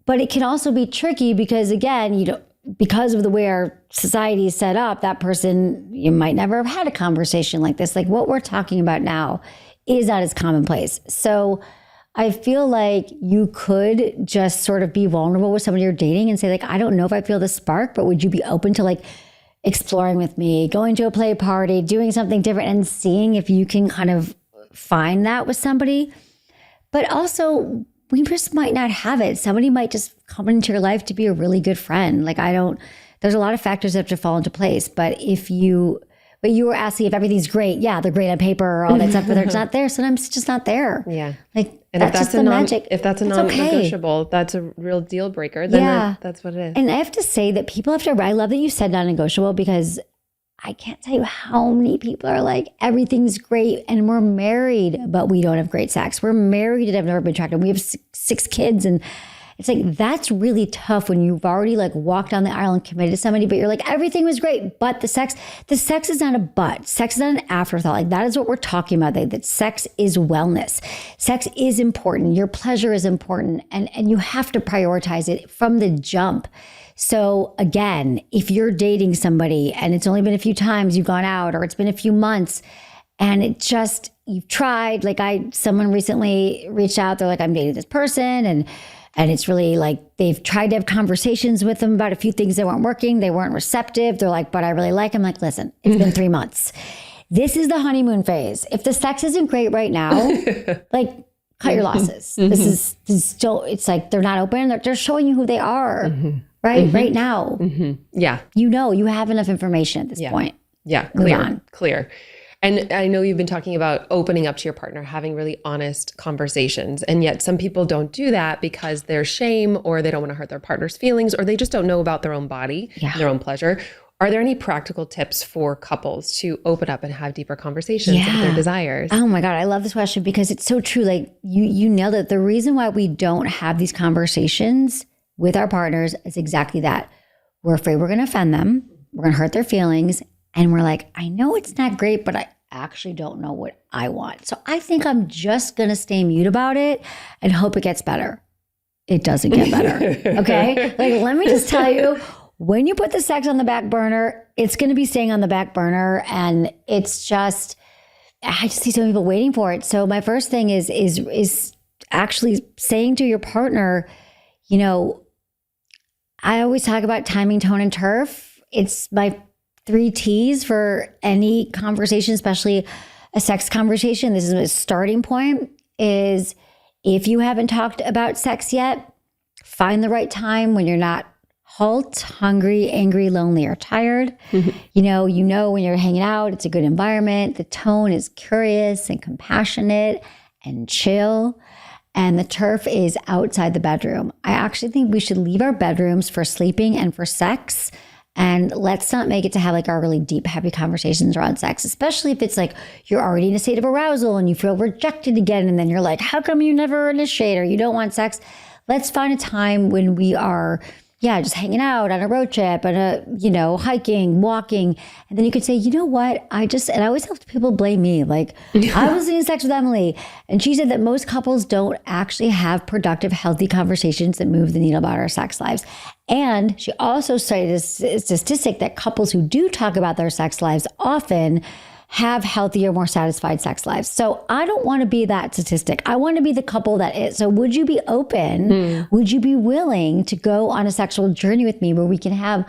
But it can also be tricky because, again, because of the way our society is set up, that person, you might never have had a conversation like this. Like what we're talking about now is not as commonplace. So I feel like you could just sort of be vulnerable with somebody you're dating and say like, I don't know if I feel the spark, but would you be open to like exploring with me, going to a play party, doing something different and seeing if you can kind of find that with somebody? But also, we just might not have it. Somebody might just come into your life to be a really good friend. There's a lot of factors that have to fall into place. But you were asking if everything's great. Yeah, they're great on paper or all that stuff, but it's not there. Sometimes it's just not there. Yeah. And that's just the magic. If that's a non-negotiable, that's a real deal breaker, then that's what it is. And I have to say that I love that you said non-negotiable because I can't tell you how many people are like, everything's great and we're married, but we don't have great sex. We're married and have never been attracted. We have six kids. And it's like, that's really tough when you've already like walked down the aisle and committed to somebody, but you're like, everything was great, but the sex is not a but. Sex is not an afterthought. Like that is what we're talking about, that sex is wellness. Sex is important. Your pleasure is important. And you have to prioritize it from the jump. So again, if you're dating somebody and it's only been a few times you've gone out or it's been a few months and you've tried, someone recently reached out, they're like, I'm dating this person and it's really like they've tried to have conversations with them about a few things that weren't working. They weren't receptive. They're like, but I really like him. Like, listen, it's been 3 months. This is the honeymoon phase. If the sex isn't great right now, cut your losses. This is still, it's like they're not open. They're showing you who they are. Right now. Yeah. You have enough information at this point. Yeah. Clear. And I know you've been talking about opening up to your partner, having really honest conversations. And yet some people don't do that because there's shame or they don't want to hurt their partner's feelings or they just don't know about their own body, their own pleasure. Are there any practical tips for couples to open up and have deeper conversations about their desires? Oh my God, I love this question because it's so true. Like you nailed it. The reason why we don't have these conversations with our partners is exactly that. We're afraid we're going to offend them. We're going to hurt their feelings. And we're like, I know it's not great, but I actually don't know what I want. So I think I'm just going to stay mute about it and hope it gets better. It doesn't get better. Okay. Like, let me just tell you, when you put the sex on the back burner, it's going to be staying on the back burner. And it's just, I just see so many people waiting for it. So my first thing is actually saying to your partner, you know, I always talk about timing, tone, and turf. It's my 3 T's for any conversation, especially a sex conversation. This is a starting point is if you haven't talked about sex yet, find the right time when you're not hungry, angry, lonely, or tired. You know when you're hanging out, it's a good environment. The tone is curious and compassionate and chill. And the turf is outside the bedroom. I actually think we should leave our bedrooms for sleeping and for sex. And let's not make it to have like our really deep, heavy conversations around sex, especially if it's like you're already in a state of arousal and you feel rejected again. And then you're like, how come you never initiate or you don't want sex? Let's find a time when we are, just hanging out on a road trip and hiking, walking. And then you could say, you know what? And I always have people blame me. Like I was having sex with Emily and she said that most couples don't actually have productive, healthy conversations that move the needle about our sex lives. And she also cited a statistic that couples who do talk about their sex lives often have healthier, more satisfied sex lives. So I don't want to be that statistic. I want to be the couple that is. So would you be open? Would you be willing to go on a sexual journey with me where we can have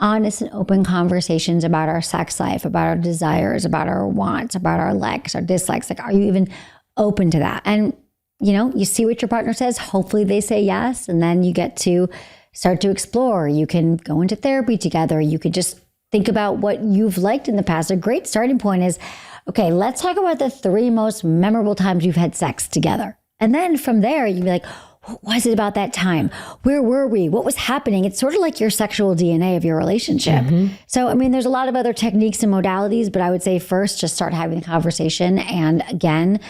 honest and open conversations about our sex life, about our desires, about our wants, about our likes, our dislikes? Like, are you even open to that? And, you see what your partner says. Hopefully they say yes. And then you get to start to explore. You can go into therapy together. You could just think about what you've liked in the past. A great starting point is, okay, let's talk about the 3 most memorable times you've had sex together. And then from there, you can be like, what was it about that time? Where were we? What was happening? It's sort of like your sexual DNA of your relationship. So, I mean, there's a lot of other techniques and modalities, but I would say first, just start having the conversation. And again,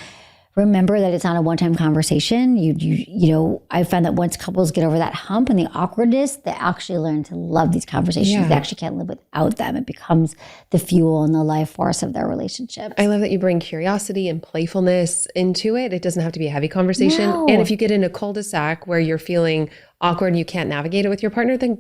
remember that it's not a one-time conversation. I found that once couples get over that hump and the awkwardness, they actually learn to love these conversations. They actually can't live without them. It becomes the fuel and the life force of their relationship. I love that you bring curiosity and playfulness into it. It doesn't have to be a heavy conversation. No. And if you get in a cul-de-sac where you're feeling awkward and you can't navigate it with your partner, then,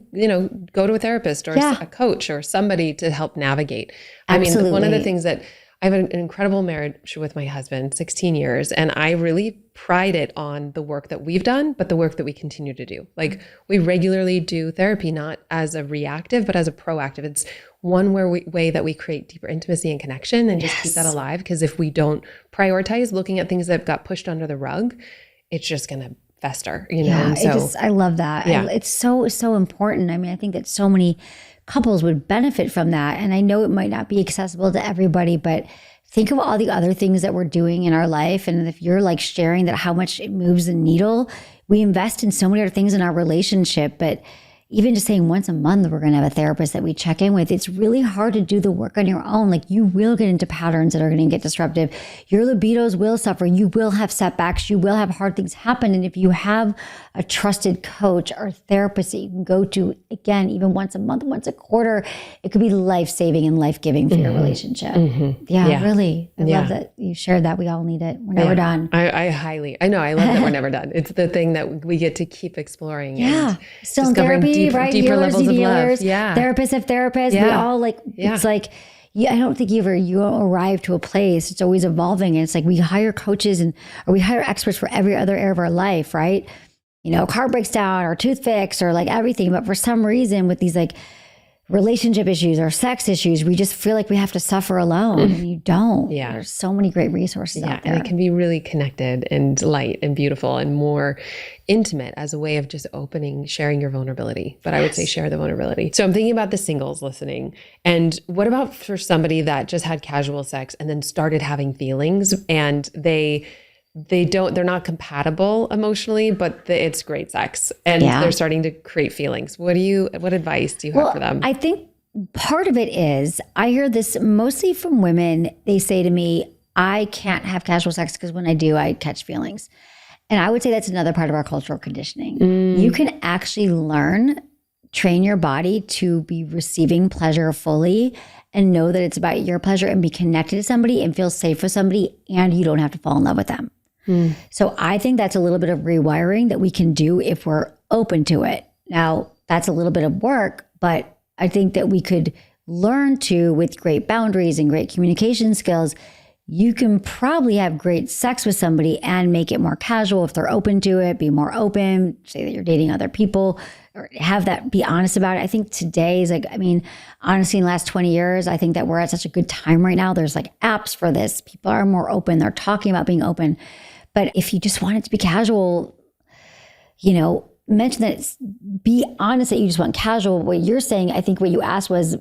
go to a therapist or a coach or somebody to help navigate. Absolutely. I mean, one of the things that I have an incredible marriage with my husband, 16 years, and I really pride it on the work that we've done, but the work that we continue to do. Like we regularly do therapy, not as a reactive, but as a proactive. It's one way that we create deeper intimacy and connection and just keep that alive. Because if we don't prioritize looking at things that got pushed under the rug, it's just going to fester, Yeah, I love that. Yeah. It's so important. I mean, I think that so many couples would benefit from that. And I know it might not be accessible to everybody, but think of all the other things that we're doing in our life. And if you're like sharing that how much it moves the needle, we invest in so many other things in our relationship. But even just saying once a month, we're going to have a therapist that we check in with. It's really hard to do the work on your own. Like you will get into patterns that are going to get disruptive. Your libidos will suffer. You will have setbacks. You will have hard things happen. And if you have a trusted coach or therapist that you can go to, again, even once a month, once a quarter, it could be life-saving and life-giving for your relationship. Yeah, really. I love that you shared that. We all need it. We're never done. I know. I love that we're never done. It's the thing that we get to keep exploring. And still in therapy. Right? Deeper levels of love. Therapists have therapists. We all it's like, I don't think you arrive to a place. It's always evolving. And it's like we hire coaches or we hire experts for every other area of our life, right? Car breaks down or tooth fix or like everything. But for some reason with these like relationship issues or sex issues, we just feel like we have to suffer alone. And you don't. Yeah. There's so many great resources out there. And it can be really connected and light and beautiful and more intimate as a way of just sharing your vulnerability. But I would say share the vulnerability. So I'm thinking about the singles listening. And what about for somebody that just had casual sex and then started having feelings and they're not compatible emotionally, but it's great sex and they're starting to create feelings. What advice do you have for them? I think part of it is, I hear this mostly from women. They say to me, I can't have casual sex because when I do, I catch feelings. And I would say that's another part of our cultural conditioning. You can actually train your body to be receiving pleasure fully and know that it's about your pleasure and be connected to somebody and feel safe with somebody, and you don't have to fall in love with them. So I think that's a little bit of rewiring that we can do if we're open to it. Now, that's a little bit of work, but I think that we could learn to, with great boundaries and great communication skills, you can probably have great sex with somebody and make it more casual if they're open to it, be more open, say that you're dating other people, or have that, be honest about it. I think today is honestly, in the last 20 years, I think that we're at such a good time right now. There's apps for this. People are more open. They're talking about being open. But if you just want it to be casual, mention that, be honest that you just want casual. What you're saying, I think what you asked was,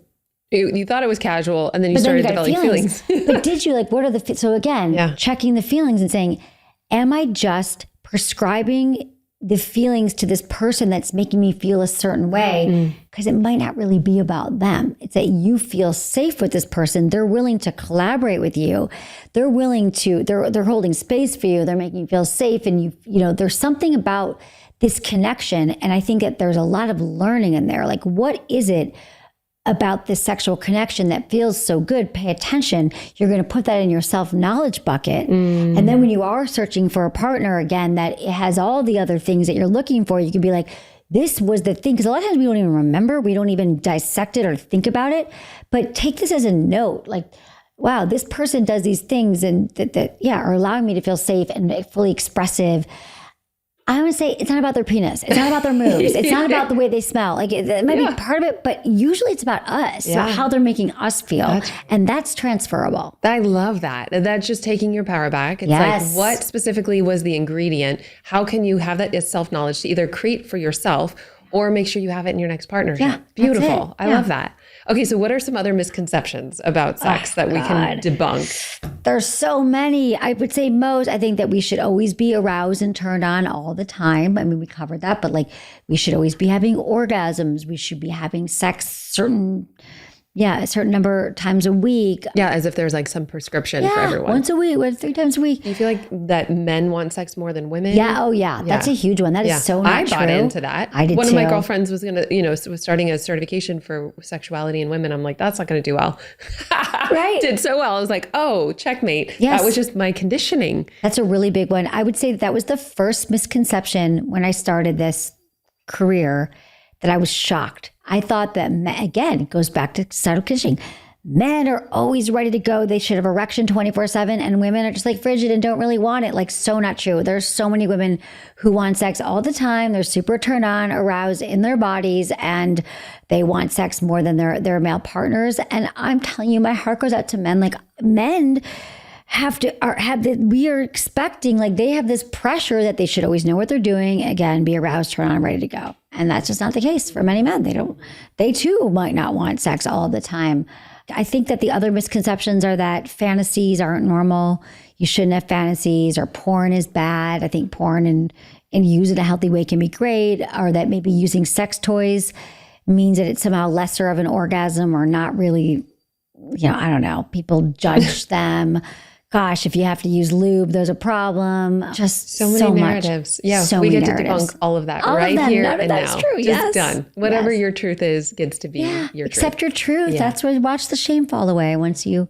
you thought it was casual, and then you started developing feelings. But did you, what are the, so again, checking the feelings and saying, am I just prescribing the feelings to this person that's making me feel a certain way? Because it might not really be about them. It's that you feel safe with this person. They're willing to collaborate with you. They're willing to, they're holding space for you. They're making you feel safe. And there's something about this connection. And I think that there's a lot of learning in there. What is it about this sexual connection that feels so good? Pay attention. You're going to put that in your self-knowledge bucket. And then when you are searching for a partner again, that it has all the other things that you're looking for, you can be like, this was the thing. Because a lot of times we don't even remember. We don't even dissect it or think about it. But take this as a note. Wow, this person does these things and that are allowing me to feel safe and fully expressive. I would say it's not about their penis. It's not about their moves. It's not about the way they smell. It might be part of it, but usually it's about us, how they're making us feel. And that's transferable. I love that. That's just taking your power back. It's what specifically was the ingredient? How can you have that as self-knowledge to either create for yourself or make sure you have it in your next partnership? Yeah, beautiful. I love that. Okay, so what are some other misconceptions about sex that we can debunk? There's so many. I would say I think that we should always be aroused and turned on all the time. I mean, we covered that, but we should always be having orgasms. We should be having sex a certain number of times a week. Yeah, as if there's some prescription for everyone. Once a week, 3 times a week. Do you feel like that men want sex more than women? Yeah. Oh, yeah. That's a huge one. That is so not true. I bought into that. I did One too. of my girlfriends was was starting a certification for sexuality in women. I'm like, that's not going to do well. Right. Did so well. I was like, oh, checkmate. Yes. That was just my conditioning. That's a really big one. I would say that was the first misconception when I started this career that I was shocked. I thought that, again, it goes back to subtle conditioning. Men are always ready to go. They should have erection 24/7, and women are just frigid and don't really want it. So not true. There's so many women who want sex all the time. They're super turned on, aroused in their bodies, and they want sex more than their male partners. And I'm telling you, my heart goes out to men. Men we are expecting, they have this pressure that they should always know what they're doing. Again, be aroused, turn on, ready to go. And that's just not the case for many men. They too might not want sex all the time. I think that the other misconceptions are that fantasies aren't normal. You shouldn't have fantasies, or porn is bad. I think porn and use it in a healthy way can be great, or that maybe using sex toys means that it's somehow lesser of an orgasm, or not really, I don't know. People judge them. Gosh, if you have to use lube, there's a problem. Just so many narratives. Yeah, so we get to debunk all of that here and that's now. True. Just done. Whatever your truth is gets to be your truth. Accept your truth. That's why watch the shame fall away once you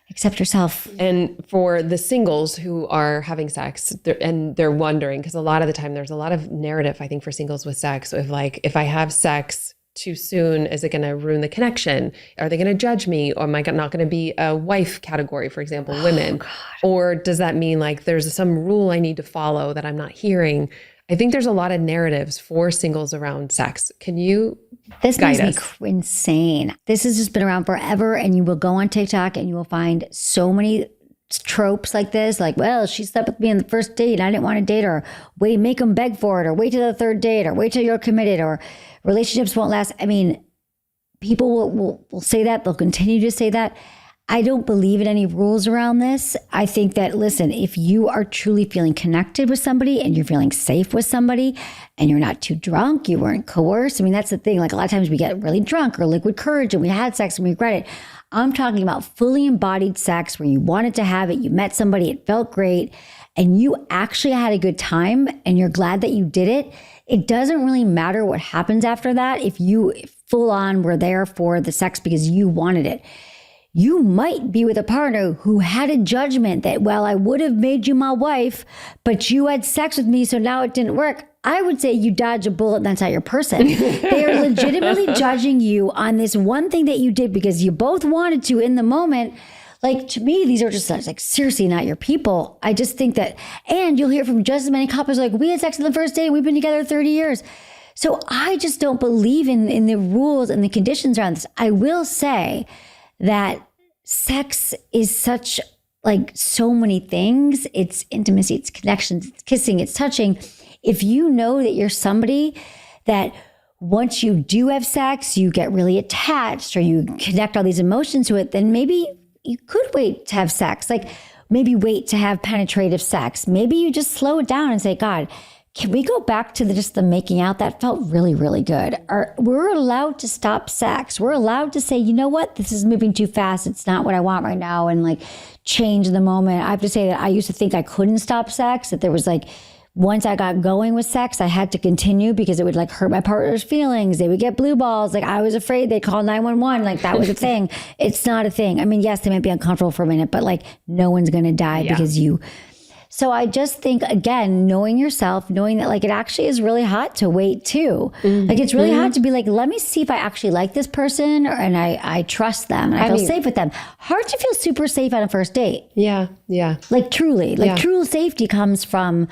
accept yourself. And for the singles who are having sex and they're wondering, because a lot of the time there's a lot of narrative, I think, for singles with sex. So if I have sex too soon, is it going to ruin the connection? Are they going to judge me? Or am I not going to be a wife category, for example, women? Or does that mean there's some rule I need to follow that I'm not hearing? I think there's a lot of narratives for singles around sex. Can you This guide makes us? Me insane. This has just been around forever, and you will go on TikTok and you will find so many tropes like this, well, she slept with me on the first date, I didn't want to date her. Wait, make them beg for it, or wait till the third date, or wait till you're committed, or relationships won't last. I mean, people will say that. They'll continue to say that. I don't believe in any rules around this. I think that, listen, if you are truly feeling connected with somebody and you're feeling safe with somebody and you're not too drunk, you weren't coerced. I mean, that's the thing. Like a lot of times we get really drunk or liquid courage and we had sex and we regret it. I'm talking about fully embodied sex where you wanted to have it, you met somebody, it felt great, and you actually had a good time and you're glad that you did it. It doesn't really matter what happens after that if you full on were there for the sex because you wanted it. You might be with a partner who had a judgment that, well, I would have made you my wife, but you had sex with me, so now it didn't work. I would say you dodge a bullet and that's not your person. They are legitimately judging you on this one thing that you did because you both wanted to in the moment. Like, to me, these are just like seriously not your people. I just think that, and you'll hear from just as many couples like, we had sex on the first date, we've been together 30 years. So I just don't believe in the rules and the conditions around this. I will say that sex is such like so many things. It's intimacy, it's connections, it's kissing, it's touching. If you know that you're somebody that once you do have sex, you get really attached or you connect all these emotions to it, then maybe you could wait to have sex. Like maybe wait to have penetrative sex. Maybe you just slow it down and say, God, can we go back to just the making out? That felt really, really good. Or we're allowed to stop sex. We're allowed to say, you know what? This is moving too fast. It's not what I want right now. And like change the moment. I have to say that I used to think I couldn't stop sex, that there was like, once I got going with sex, I had to continue because it would like hurt my partner's feelings. They would get blue balls. Like I was afraid they'd call 911. Like that was a thing. It's not a thing. I mean, yes, they might be uncomfortable for a minute, but like no one's going to die because you. So I just think, again, knowing yourself, knowing that like it actually is really hot to wait too. Like it's really hot to be like, let me see if I actually like this person and I trust them and I feel safe with them. Hard to feel super safe on a first date. Yeah. Like truly, like true safety comes from,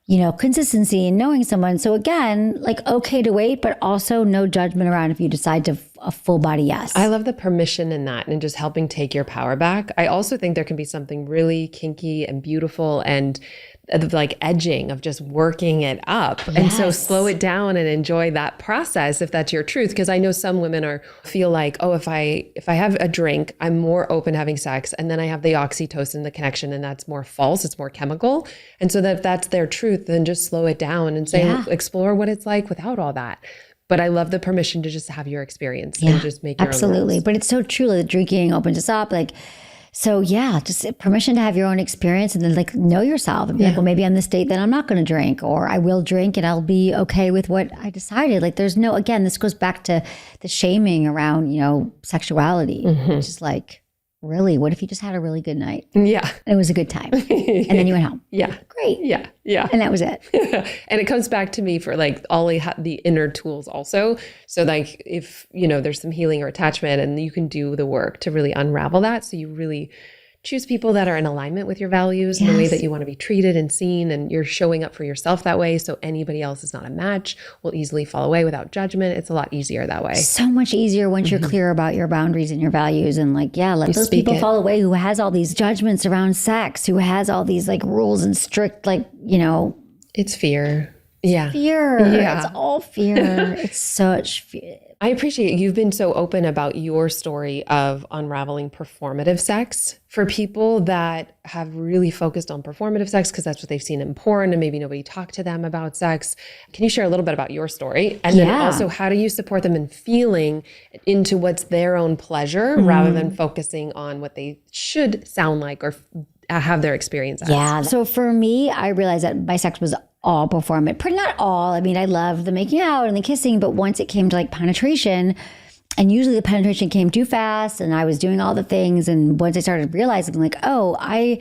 you know, consistency and knowing someone. So again, like okay to wait, but also no judgment around if you decide to a full body yes. I love the permission in that and just helping take your power back. I also think there can be something really kinky and beautiful and like edging of just working it up. Yes. And so slow it down and enjoy that process if that's your truth. Because I know some women feel like, oh, if I have a drink, I'm more open to having sex. And then I have the oxytocin, the connection, and that's more false. It's more chemical. And so that if that's their truth, then just slow it down and say, explore what it's like without all that. But I love the permission to just have your experience and just make your own rules. But it's so true that drinking opens us up. Like, so yeah, just permission to have your own experience and then like know yourself and be like, well, maybe on this date then I'm not going to drink, or I will drink and I'll be okay with what I decided. Like there's no, again, this goes back to the shaming around, you know, sexuality. It's just like, really, what if you just had a really good night? Yeah. And it was a good time. And then you went home. Yeah. Great. Yeah. And that was it. And it comes back to me for like all the inner tools also. So like if, you know, there's some healing or attachment and you can do the work to really unravel that. So you really choose people that are in alignment with your values and the way that you want to be treated and seen, and you're showing up for yourself that way. So anybody else is not a match, will easily fall away without judgment. It's a lot easier that way. So much easier once you're clear about your boundaries and your values, and like, let those people fall away who has all these judgments around sex, who has all these like rules and strict, like, you know. It's fear. Yeah. Fear. Yeah. It's all fear. It's such fear. I appreciate you've been so open about your story of unraveling performative sex for people that have really focused on performative sex because that's what they've seen in porn and maybe nobody talked to them about sex. Can you share a little bit about your story? And then also, how do you support them in feeling into what's their own pleasure rather than focusing on what they should sound like or have their experience as? Yeah. So for me, I realized that my sex was all performant. Pretty not all. I mean, I love the making out and the kissing, but once it came to like penetration, and usually the penetration came too fast and I was doing all the things. And once I started realizing like, oh, I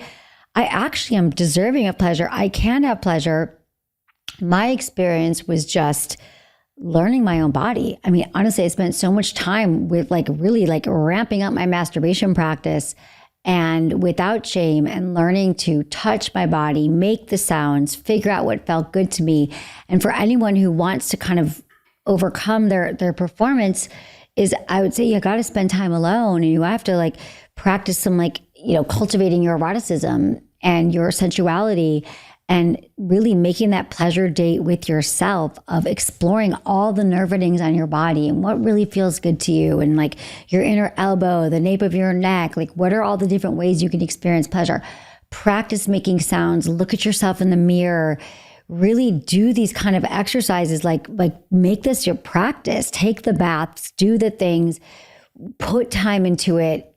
actually am deserving of pleasure. I can have pleasure. My experience was just learning my own body. I mean, honestly, I spent so much time with like really like ramping up my masturbation practice and without shame and learning to touch my body, make the sounds, figure out what felt good to me. And for anyone who wants to kind of overcome their performance is, I would say you got to spend time alone and you have to like practice some like, you know, cultivating your eroticism and your sensuality and really making that pleasure date with yourself of exploring all the nerve endings on your body and what really feels good to you, and like your inner elbow, the nape of your neck, like what are all the different ways you can experience pleasure. Practice making sounds, look at yourself in the mirror, really do these kind of exercises, like make this your practice, take the baths, do the things, put time into it.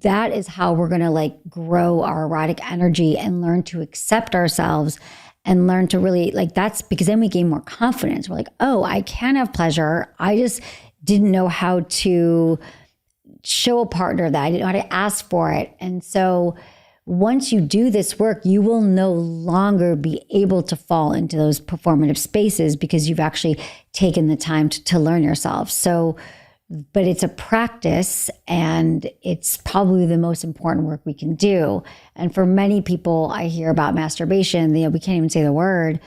That is how we're going to like grow our erotic energy and learn to accept ourselves and learn to really like, that's because then we gain more confidence. We're like, oh, I can have pleasure. I just didn't know how to show a partner that. I didn't know how to ask for it. And so once you do this work, you will no longer be able to fall into those performative spaces because you've actually taken the time to learn yourself. So, but it's a practice, and it's probably the most important work we can do. And for many people, I hear about masturbation, we can't even say the word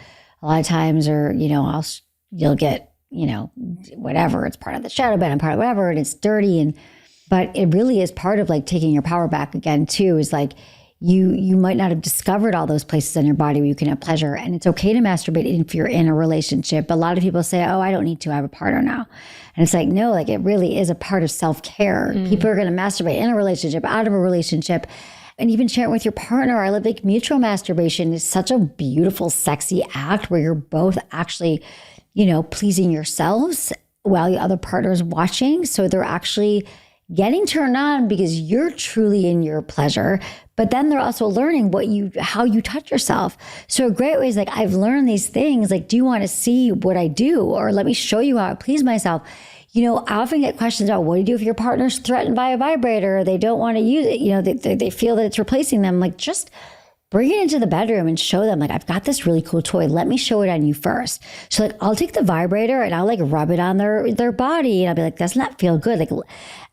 a lot of times, or, you'll get, whatever, it's part of the shadow bed and part of whatever, and it's dirty. But it really is part of like taking your power back again too, is like, you might not have discovered all those places in your body where you can have pleasure. And it's okay to masturbate if you're in a relationship. A lot of people say, oh, I don't need to, I have a partner now. And it's like, no, like it really is a part of self-care. People are going to masturbate in a relationship, out of a relationship, and even share it with your partner. I like mutual masturbation is such a beautiful, sexy act where you're both actually, pleasing yourselves while the other partner is watching. So they're actually getting turned on because you're truly in your pleasure, but then they're also learning how you touch yourself. So a great way is like, I've learned these things. Like, do you want to see what I do? Or let me show you how I please myself. I often get questions about what do you do if your partner's threatened by a vibrator or they don't want to use it? They feel that it's replacing them. Like, just bring it into the bedroom and show them, like, I've got this really cool toy. Let me show it on you first. So like, I'll take the vibrator and I'll like rub it on their body. And I'll be like, doesn't that feel good? Like,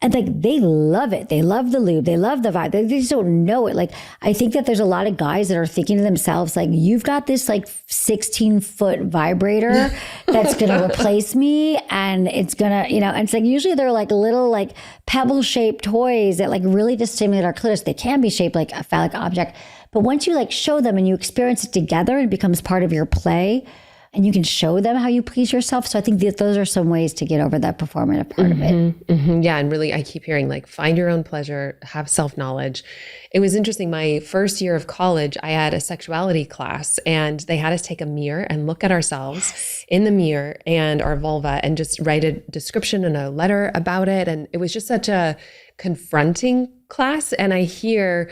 and like, they love it. They love the lube. They love the vibe. They just don't know it. Like, I think that there's a lot of guys that are thinking to themselves, like, you've got this like 16-foot vibrator that's going to replace me. And it's going to, and it's like, usually they're like little like pebble shaped toys that like really just stimulate our clitoris. They can be shaped like a phallic object. But once you like show them and you experience it together, it becomes part of your play, and you can show them how you please yourself. So I think that those are some ways to get over that performative part of it. Mm-hmm. Yeah. And really, I keep hearing like, find your own pleasure, have self-knowledge. It was interesting. My first year of college, I had a sexuality class, and they had us take a mirror and look at ourselves in the mirror and our vulva and just write a description and a letter about it. And it was just such a confronting class. And I hear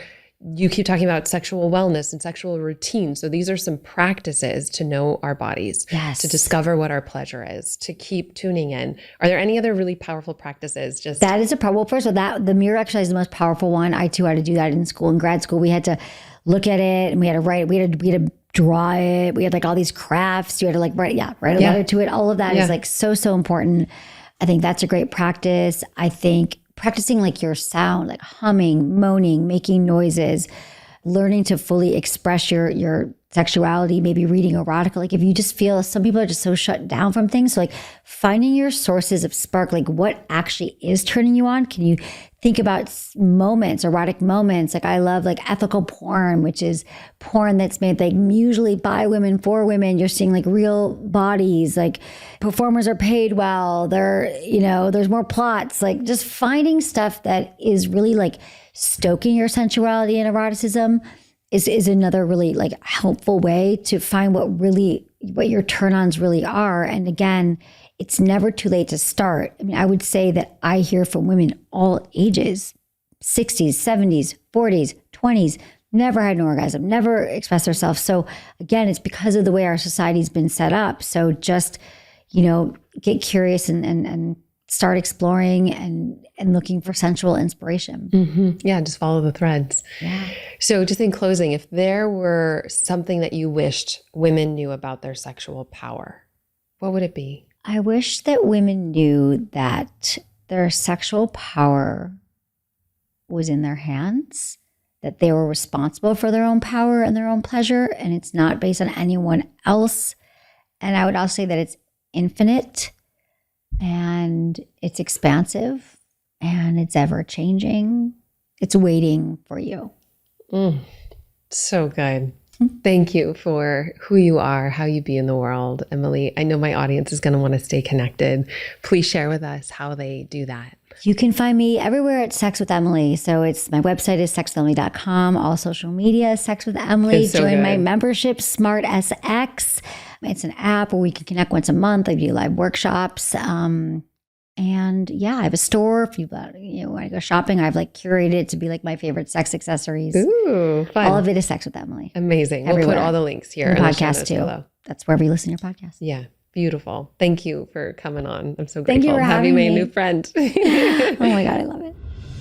you keep talking about sexual wellness and sexual routine. So these are some practices to know our bodies, to discover what our pleasure is, to keep tuning in. Are there any other really powerful practices? That is a problem. Well, first of all, the mirror exercise is the most powerful one. I too had to do that in school. In grad school, we had to look at it and we had to write. We had to draw it. We had like all these crafts. You had to like write a letter to it. All of that is like so important. I think that's a great practice. I think practicing like your sound, like humming, moaning, making noises, learning to fully express your sexuality, maybe reading erotica. Like if you just feel, some people are just so shut down from things. So like finding your sources of spark, like what actually is turning you on. Can you think about moments, erotic moments? Like I love like ethical porn, which is porn that's made like usually by women, for women. You're seeing like real bodies, like performers are paid well. There's more plots, like just finding stuff that is really like stoking your sensuality and eroticism is another really like helpful way to find what your turn-ons really are. And again, it's never too late to start. I mean, I would say that I hear from women all ages, 60s, 70s, 40s, 20s, never had an orgasm, never expressed themselves. So again, it's because of the way our society's been set up. So just, get curious and start exploring and looking for sensual inspiration. Mm-hmm. Yeah, just follow the threads. Yeah. So just in closing, if there were something that you wished women knew about their sexual power, what would it be? I wish that women knew that their sexual power was in their hands, that they were responsible for their own power and their own pleasure, and it's not based on anyone else. And I would also say that it's infinite, and it's expansive, and it's ever changing. It's waiting for you. So good. Thank you for who you are, how you be in the world, Emily. I know my audience is going to want to stay connected. Please share with us how they do that. You can find me everywhere at Sex with Emily. So it's my website is sexwithemily.com. All social media, Sex with Emily. It's so Join good. my membership, Smart SX. It's an app where we can connect once a month. I do live workshops. And yeah, I have a store. If you want to go shopping, I've like curated it to be like my favorite sex accessories. Ooh, fun. All of it is Sex with Emily. Amazing. Everywhere. We'll put all the links here. And in the podcast show notes too. below. That's wherever you listen to your podcast. Yeah. Beautiful. Thank you for coming on. I'm so Thank grateful. you for Have having you made me. a new friend? Oh my God, I love it.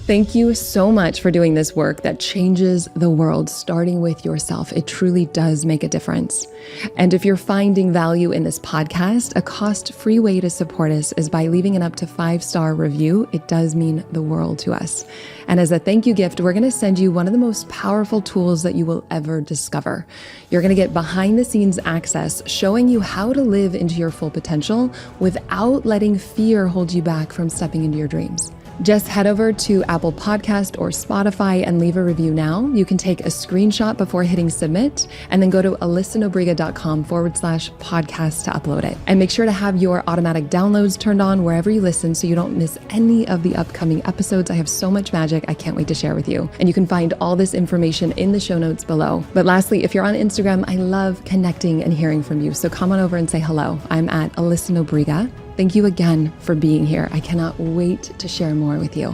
Thank you so much for doing this work that changes the world, starting with yourself. It truly does make a difference. And if you're finding value in this podcast, a cost-free way to support us is by leaving an up to 5-star review. It does mean the world to us. And as a thank you gift, we're going to send you one of the most powerful tools that you will ever discover. You're going to get behind the scenes access showing you how to live into your full potential without letting fear hold you back from stepping into your dreams. Just head over to Apple Podcast or Spotify and leave a review now. You can take a screenshot before hitting submit and then go to alyssanobriga.com/podcast to upload it. And make sure to have your automatic downloads turned on wherever you listen so you don't miss any of the upcoming episodes. I have so much magic I can't wait to share with you. And you can find all this information in the show notes below. But lastly, if you're on Instagram, I love connecting and hearing from you. So come on over and say hello. I'm at Alyssa Nobriga. Thank you again for being here. I cannot wait to share more with you.